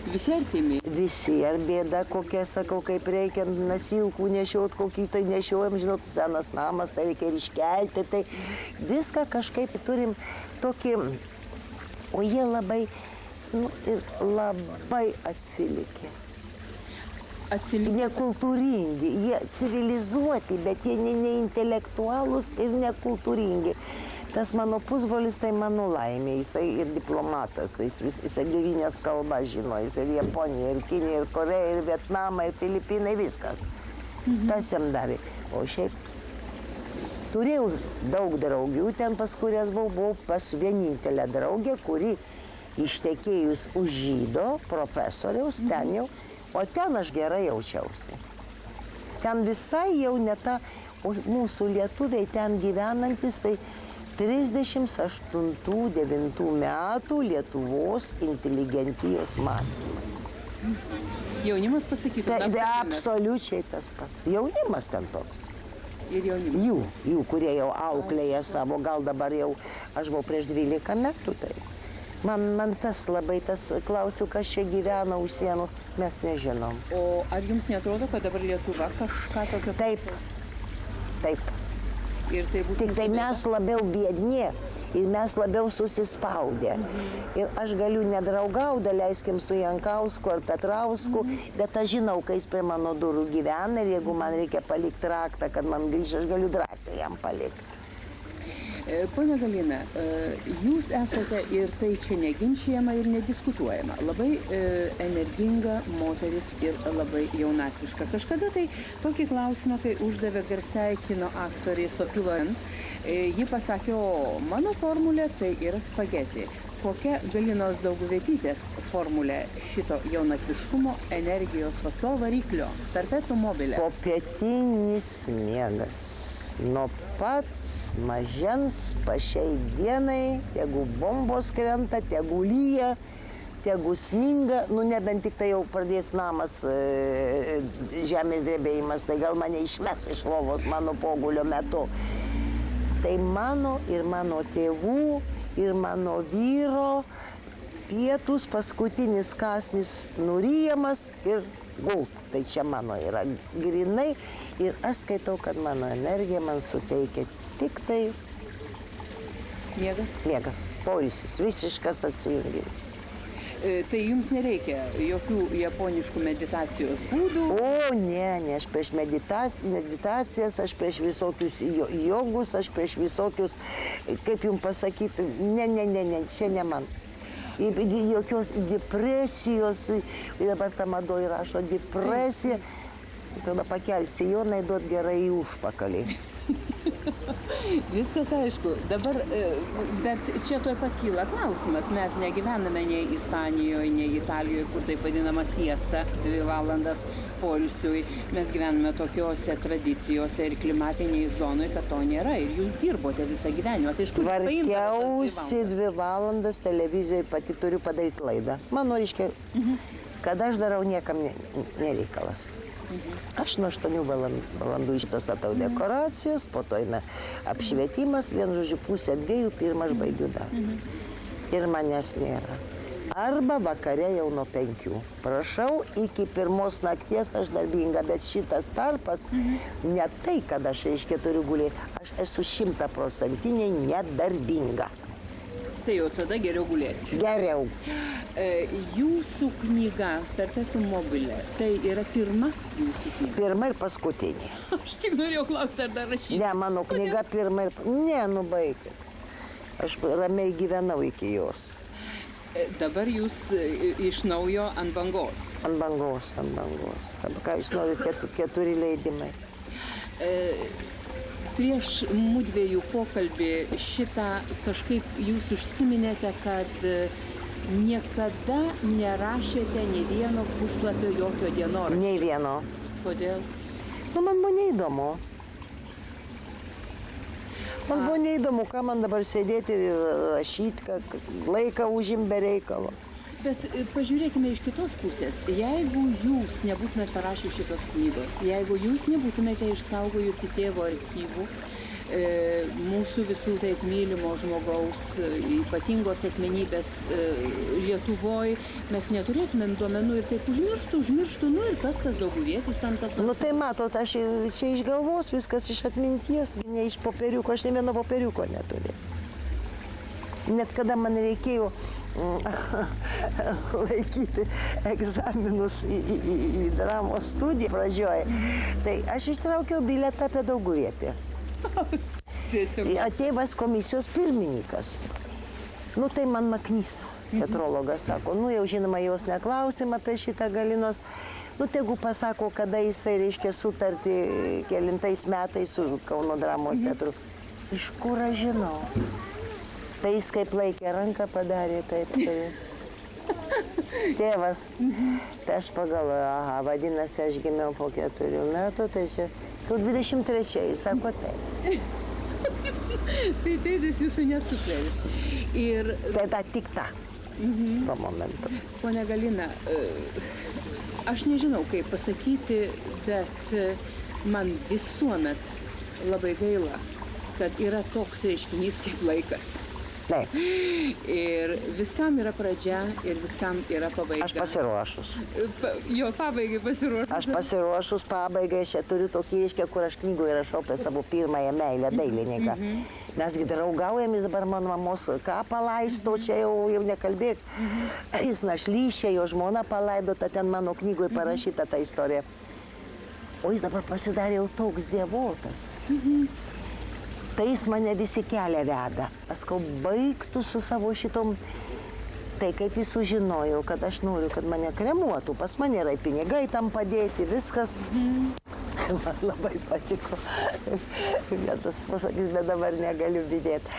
Speaker 1: Visi artimi?
Speaker 2: Visi, ar bėda kokia, sakau, kaip reikia nasilkų nešiot, kokiais tai nešiojam, žinot, senas namas, tai reikia ir iškelti, tai viską kažkaip turim tokį, o jie labai, labai atsilikė. Nekultūringi, jie civilizuoti, bet jie ne intelektualūs ir nekultūringi. Tas mano pusbrolis, tai mano laimė, jisai ir diplomatas, tai jisai 9 kalbas žino, jis ir Japonija, ir Kinija, ir Koreja, ir Vietnamą, ir Filipinai, viskas. Tas jam davė. O šiaip turėjau daug draugių, ten pas kurias buvau pas vienintelę draugę, kuri ištekėjus už žydo profesoriaus, ten jau, o ten aš gerai jaučiausi. Ten visai jau ne ta, o mūsų lietuviai ten gyvenantis, tai 38-9 metų Lietuvos inteligentijos mąstymas.
Speaker 1: Jaunimas pasakytų.
Speaker 2: Tai absoliučiai tas pats. Jaunimas ten toks.
Speaker 1: Ir jaunimas.
Speaker 2: Jų, kurie jau auklėja savo, gal dabar jau, aš buvau prieš 12 metų, tai man tas labai, klausiu, kas čia gyvena už sienų, mes nežinom.
Speaker 1: O ar jums neatrodo, kad dabar Lietuva kažką tokio?
Speaker 2: Taip.
Speaker 1: Ir tai bus
Speaker 2: tik tai mes labiau biedni ir mes labiau susispaudę. Ir aš galiu nedraugauti, leiskim su Jankausku ar Petrausku, bet aš žinau, kai jis prie mano durų gyvena ir jeigu man reikia palikti raktą, kad man grįžti, aš galiu drąsiai jam palikti.
Speaker 1: Pone Galina, jūs esate ir tai čia neginčijama ir nediskutuojama. Labai energinga moteris ir labai jaunatviška. Kažkada tai tokį klausimą, kai uždavė garsiai kino aktorė Sophie Loren, ji pasakė, o mano formulė tai yra spageti. Kokia Galinos Dauguvietytės formulė šito jaunatviškumo, energijos, to variklio, perpetuum mobile?
Speaker 2: Popietinis miegas. Nuo pat mažens pašiai dienai, tegu bombos krenta, tegu lyja, tegu sninga, nebent tik tai jau pradės namas žemės drebėjimas, tai gal mane išmes iš lovos mano pogulio metu. Tai mano ir mano tėvų ir mano vyro pietus, paskutinis kąsnis nuryjamas ir gult. Tai čia mano yra grinai ir aš skaitau, kad mano energija man suteikia tik tai miegas, poilsis, visiškas atsijungimas.
Speaker 1: Tai jums nereikia jokių japoniškų meditacijos būdų?
Speaker 2: O, ne, aš prieš meditacijas, aš prieš visokius jogus, aš prieš visokius, kaip jums pasakyti, ne, čia ne man. Jokios depresijos, dabar ta madoj rašo depresija, tada pakelsi jonai duot gerai į užpakalį.
Speaker 1: Viskas aišku. Dabar, bet čia tuoj pat kyla klausimas. Mes negyvename nei Ispanijoje, nei Italijoje, kur taip vadinama siesta, 2 valandas poilsiui. Mes gyvename tokiose tradicijose ir klimatinėje zonoje, kad to nėra. Ir jūs dirbote visą gyvenimą. Tai
Speaker 2: tvarkiausi 2 valandas televizijoje, pati turiu padaryti laidą. Mano reiškia, kad aš darau, niekam nereikalas. Aš nuo 8 valandų išstatau dekoracijas, po to eina apšvietimas, vien žodžiu 1:30, pirmą aš baigiu darbą. Ir manęs nėra. Arba vakare jau nuo 5. Prašau, iki 1 nakties aš darbinga, bet šitas tarpas ne tai, kad aš reiškia turiu gulėti, aš esu 100% nedarbinga.
Speaker 1: Tai jau tada geriau gulėti.
Speaker 2: Geriau.
Speaker 1: Jūsų knyga Perpetuum mobile, tai yra pirma jūsų knyga?
Speaker 2: Pirma ir paskutinė.
Speaker 1: Aš tik norėjau klausti, ar dar rašyti.
Speaker 2: Ne, mano knyga pirma ir... Ne, baikit. Aš ramiai gyvenau iki jos.
Speaker 1: Dabar jūs iš naujo ant bangos.
Speaker 2: Ant bangos, ant bangos. Dabar, ką jūs norit, 4 leidimai.
Speaker 1: Prieš mudviejų pokalbį šitą kažkaip jūs užsiminėte, kad niekada nerašėte nei vieno puslapio jokio dienoraščio.
Speaker 2: Nei vieno.
Speaker 1: Kodėl?
Speaker 2: Nu, man buvo neįdomu. Man buvo neįdomu, ką man dabar sėdėti ir rašyti, kad laiką užim be reikalo.
Speaker 1: Bet pažiūrėkime iš kitos pusės. Jeigu jūs nebūtumėte parašę šitos knygos, jeigu jūs nebūtumėte išsaugojusi tėvo archyvų, mūsų visų taip mylimo žmogaus, ypatingos asmenybės Lietuvoje, mes neturėtumėm duomenų ir taip užmirštų, nu ir kas tas Dauguvietis tam tas.
Speaker 2: Nu tai matot, aš čia iš galvos, viskas iš atminties, ne iš popieriuko, aš ne vieno popieriuko neturiu. Net kada man reikėjo laikyti egzaminus į dramos studiją pradžioje, tai aš ištraukiau bilietą apie Dauguvietį. Tėvas komisijos pirmininkas. Nu tai man Maknys, teatrologas, sako, nu jau žinoma, jos neklausim apie šitą Galinos. Nu tegu pasako, kada jisai reiškia sutartį kelintais metais su Kauno dramos teatru. Iš kur aš žinau? Tai jis kaip laikė ranką padarė, taip. Tėvas. Tai aš pagalvoju, aha, vadinasi, aš gimiau po 4 metų, tai čia, sakau, 23, sako taip.
Speaker 1: Tai tėtis jūsų nesupleris. Ir...
Speaker 2: Tai tik ta, tuo momentu.
Speaker 1: Pone Galina, aš nežinau, kaip pasakyti, bet man visuomet labai gaila, kad yra toks reiškinys kaip laikas.
Speaker 2: Taip.
Speaker 1: Ir viskam yra pradžia ir viskam yra pabaiga.
Speaker 2: Aš pasiruošus.
Speaker 1: Jo pabaigai pasiruošus.
Speaker 2: Aš pasiruošus pabaigai, aš turiu tokį iškę, kur aš knygoje rašau apie savo pirmąją meilę, dailininką. Mesgi draugaujam, jis dabar mano mamos ką palaisto, čia jau nekalbėk. Jis našlyšė, jo žmona palaidota, ten mano knygoje parašyta ta istorija. O jis dabar pasidarė jau toks dievotas. Tai jis mane visi kelią veda. Aš sakau, baigtų su savo šitom. Tai kaip jis sužinojo, kad aš noriu, kad mane kremuotų. Pas mane yra pinigai tam padėti, viskas. Man labai patiko. Tas posakis, bet dabar negaliu didėti.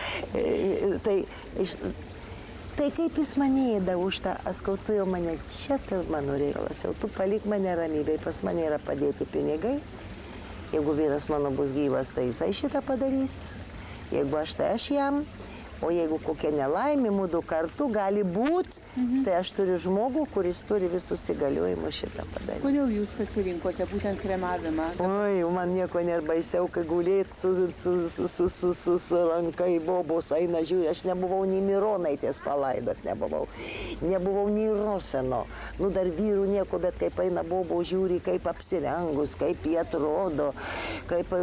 Speaker 2: Tai kaip jis mane ėda už tą, aš sakau, tu jau mane čia, tai mano reikalas. Jau tu palik mane ramybėj, pas mane yra padėti pinigai. Jeigu vyras mano bus gyvas, tai jisai šitą padarys. Jeigu aš, tai aš jam. O jeigu kokia nelaimė, mūdu kartu gali būti, tai aš turiu žmogų, kuris turi visus įgaliojimus šitą padaryti.
Speaker 1: Kodėl jūs pasirinkote būtent kremavimą?
Speaker 2: Oi, man nieko nėra baisiau, kai gulėt su ranka į bobos eina, žiūrė, aš nebuvau nei Mironaitės palaidot, nebuvau nei Roseno. Nu, dar vyrų nieko, bet kaip eina bobo, žiūri, kaip apsirengus, kaip jie atrodo, kaip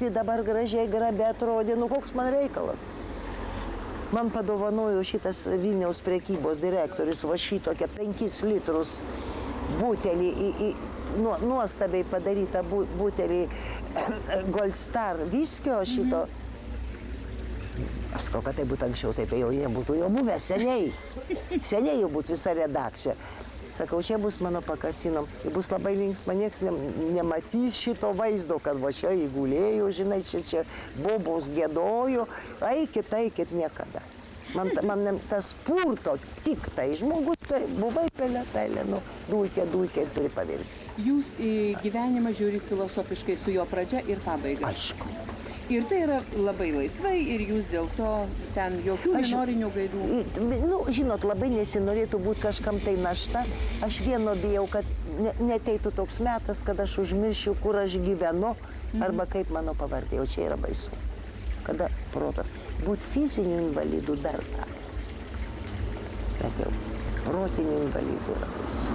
Speaker 2: jie dabar gražiai grabe atrodė, nu koks man reikalas. Man padovanojo šitas Vilniaus prekybos direktorius va šitokią 5 litrus butelį, nuostabiai padarytą butelį Gold Star viskio šito. Aš sakau, kad tai būtų anksčiau, taip jau nebūtų jau buvę, seniai jau būtų visa redakcija. Sakau, čia bus mano pakasinom, bus labai linksma, nieks nematys šito vaizdo, kad va čia įgulėjau, žinai, čia bobos gėdojo, eikit niekada. Man tas purto tik tai, žmogus, buvai pelė, nu, dulkė ir turi pavirsti.
Speaker 1: Jūs į gyvenimą žiūrit filosofiškai su jo pradžia ir pabaiga.
Speaker 2: Aišku.
Speaker 1: Ir tai yra labai laisvai ir jūs dėl to ten jokių minorinių gaidų.
Speaker 2: Nu, žinot, labai nesinorėtų būti kažkam tai našta. Aš vieno bijau, kad neteitų toks metas, kad aš užmiršiu, kur aš gyvenu, arba kaip mano pavardė, o čia yra baisu. Kada protas. Būt fizinių invalidų dar ką. Bet jau protinių invalidų yra baisu.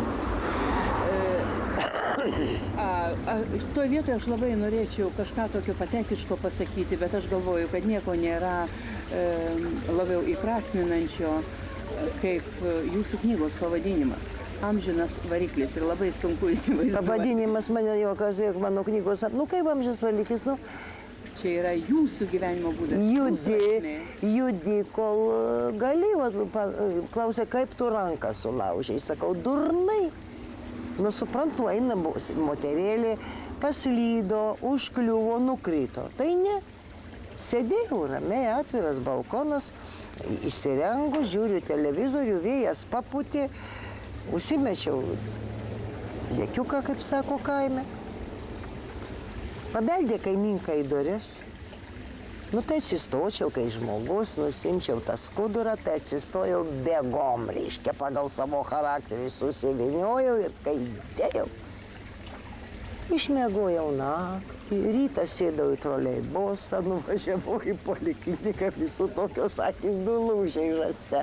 Speaker 1: Toje vietoje aš labai norėčiau kažką tokio patetiško pasakyti, bet aš galvoju, kad nieko nėra labiau įprasminančio, kaip jūsų knygos pavadinimas. Amžinas variklis ir labai sunku įsivaizduoti.
Speaker 2: Pavadinimas mane juokas, mano knygos, nu kaip amžinas variklis, nu,
Speaker 1: Čia yra jūsų gyvenimo būdas. jūsų esmė.
Speaker 2: Judi, kol gali, klausė, kaip tu ranką sulaužiai. Sakau, durnai. Nu, suprantu, eina moterėlė, paslydo, užkliuvo, nukrito. Tai ne. Sėdėjau ramiai, atviras balkonas, įsirengu, žiūriu televizorių, vėjas papūtė, užsimečiau dėkiuką, kaip sako kaime. Pabeldė kaimynka į duris. Nu tai atsistočiau, kai žmogus, nusimčiau tą skudurą, tai atsistojau bėgom, reiškia, pagal savo charakterį susiviniojau ir kai dėjau. Išmiegojau naktį, rytą sėdau į troleibusą, nuvažiavau į polikliniką, visų tokios akys dulūžiai žaste.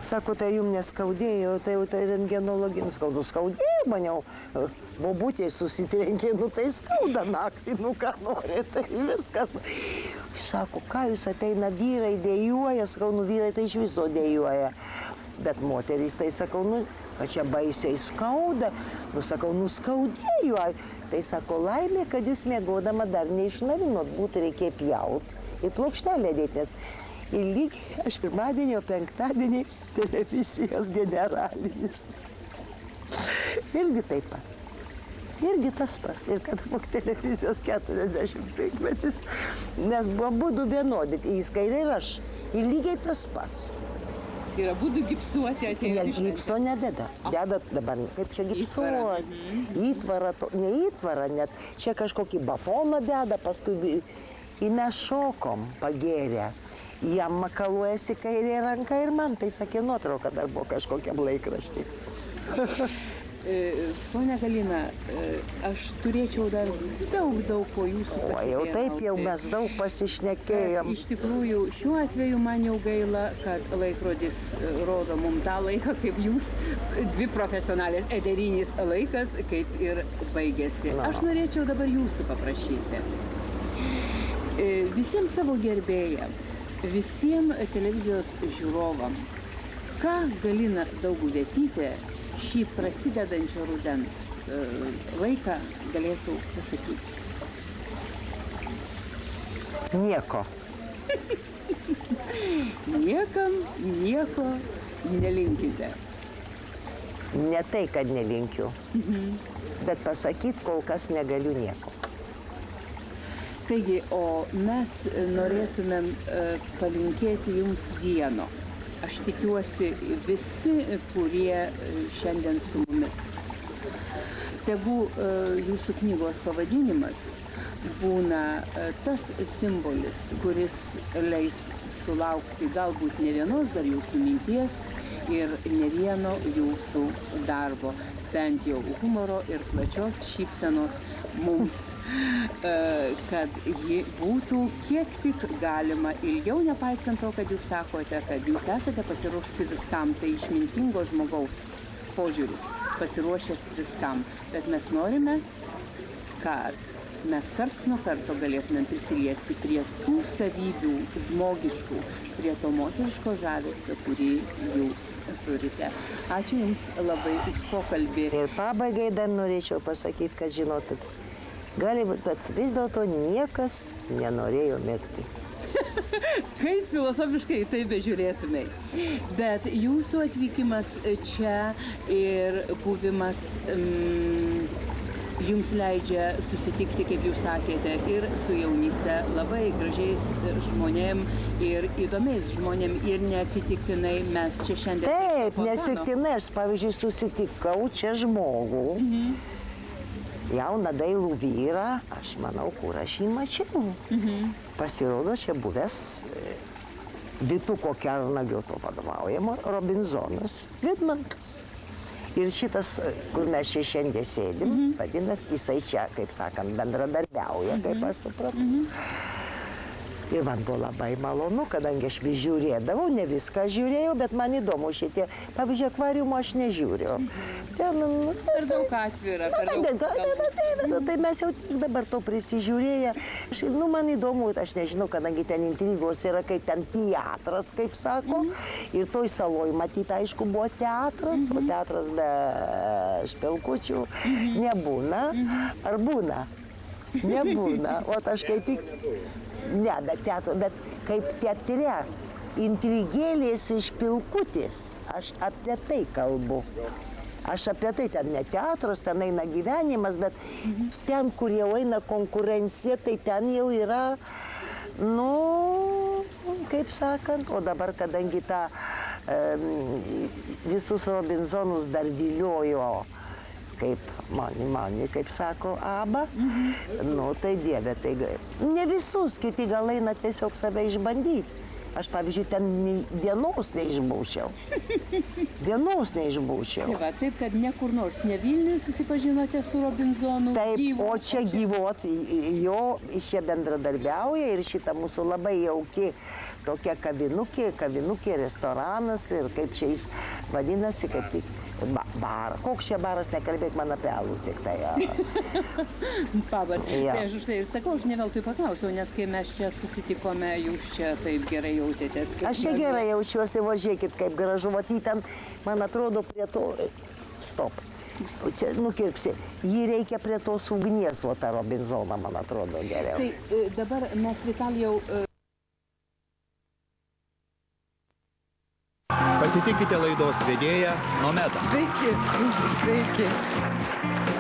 Speaker 2: Sako, tai jums neskaudėjo, tai jau tai rentgenologinis skaudu. Skaudėjo, maniau, bobutė susitrenkė, nu tai skauda naktį, nu ką nori, tai viskas. Sako, ką jūs ateina, vyrai dėjuoja, sakau, nu vyrai tai iš viso dėjuoja. Bet moterys tai sakau, nu, kad čia baisiai skauda, nu sakau, nu skaudėjo. Tai sako, laimė, kad jūs miegodama dar neišnarinot, būtų reikėjo pjaut ir plokštelę dėti, nes ir lygiai aš pirmadienį, o penktadienį televizijos generalinis. Irgi taip pat. Irgi tas pas. Ir kad mok televizijos 45 metis, nes buvo būdų vienodi, jis kairė ir aš. Ir lygiai tas pas.
Speaker 1: Ir abudu gipsuoti atėjo.
Speaker 2: Ne, gipso nededa. Deda dabar, kaip čia gipsuoti. Įtvarą, ne įtvarą net. Čia kažkokį batoną deda, paskui į mes šokom pagėrę. Jam makaluojasi kairė ranka ir man, tai sakė, nuotrauka dar buvo kažkokiam laikraštį.
Speaker 1: Ponia Galina, aš turėčiau dar daug po jūsų
Speaker 2: O jau taip jau mes daug pasišnekėjom.
Speaker 1: Iš tikrųjų, šiuo atveju man jau gaila, kad laikrodis rodo mums tą laiką, kaip jūs, dvi profesionalės, eterinis laikas, kaip ir baigėsi. Aš norėčiau dabar jūsų paprašyti. Visiems savo gerbėjams, visiems televizijos žiūrovam, ką Galina Dauguvietytė šį prasidedančio rudens laiką galėtų pasakyti?
Speaker 2: Nieko.
Speaker 1: Niekam nieko nelinkite.
Speaker 2: Ne tai, kad nelinkiu, bet pasakyti kol kas negaliu nieko.
Speaker 1: Taigi, o mes norėtumėm palinkėti jums vieno. Aš tikiuosi visi, kurie šiandien su mumis. Tegu jūsų knygos pavadinimas būna tas simbolis, kuris leis sulaukti galbūt ne vienos dar jūsų minties ir ne vieno jūsų darbo, bent jau humoro ir plačios šypsenos mums, kad ji būtų kiek tik galima ilgiau, nepaisant to, kad jūs sakote, kad jūs esate pasiruošusi viskam, tai išmintingo žmogaus požiūris, pasiruošęs viskam. Bet mes norime, kad mes karts nuo karto galėtumėm prisiliesti prie tų savybių žmogiškų, prie to moteriško žavesio, kurį jūs turite. Ačiū Jums labai už pokalbį.
Speaker 2: Ir pabaigai dar norėčiau pasakyti, kad žinotit, gali būt, bet vis dėlto niekas nenorėjo mirti.
Speaker 1: Kaip filosofiškai tai bežiūrėtumai. Bet jūsų atvykimas čia ir buvimas jums leidžia susitikti, kaip jūs sakėte, ir su jaunyste labai gražiais žmonėm ir įdomiais žmonėm ir neatsitiktinai mes čia šiandien.
Speaker 2: Taip, neatsitiktinai, aš pavyzdžiui susitikau čia žmogų, jauną dailų vyrą, aš manau, kur aš jį mačiau. Pasirodo, čia buvęs Vytuko Kernagio to vadovaujamo Robinzonas Vidmantas. Ir šitas, kur mes čia šiandien sėdim, vadinasi, jisai čia, kaip sakant, bendradarbiauja, kaip aš supratau. Ir man buvo labai malonu, kadangi aš vis žiūrėdavau, ne viską žiūrėjau, bet man įdomu šitie. Pavyzdžiui, akvariumo aš nežiūriu. Ten,
Speaker 1: per daug atvira, per daug.
Speaker 2: Tai mes jau tik dabar to prisižiūrėję. Man įdomu, aš nežinau, kadangi ten intrigos yra, kai ten teatras, kaip sako. Ir toj saloj, matyt, aišku, buvo teatras, o teatras be špilkučių nebūna. Ar būna? Nebūna. O aš kaip tik... Ne, bet kaip teatre. Intrigėlės iš pilkutės. Aš apie tai kalbu. Aš apie tai, ten ne teatras, ten eina gyvenimas, bet ten, kur jau eina konkurencija, tai ten jau yra, nu, kaip sakant, o dabar, kadangi tą visus Robinsonus dar viliojo, kaip mani, kaip sako, Aba, nu, tai Dieve, tai ne visus, kiti gal eina tiesiog save išbandyti. Aš, pavyzdžiui, ten dienos neišbūčiau. Dienos neišbūčiau.
Speaker 1: Tai va, taip, kad ne kur nors, ne Vilniuje susipažinote su Robinsonu.
Speaker 2: Taip, o čia gyvot, jo šie bendradarbiauja ir šita mūsų labai jauki tokia kavinukė, restoranas ir kaip čia jis vadinasi, kaip tik baras. Koks čia baras, nekalbėk man apie alų tik tai.
Speaker 1: Pabat, tai aš už tai ir sakau, aš ne veltui paklausiau, nes kai mes čia susitikome, jūs čia taip gerai jautėtės.
Speaker 2: Aš čia gerai jaučiuosi, važiuokit, kaip gražu, vat jį ten, man atrodo, prie to, stop, čia nukirpsi, jį reikia prie tos ugnies, o tą Robinsoną, man atrodo, geriau.
Speaker 1: Tai dabar mes, Vitalijau,
Speaker 3: Pasitikite laidos vedėją Nomedą.
Speaker 1: Sveiki.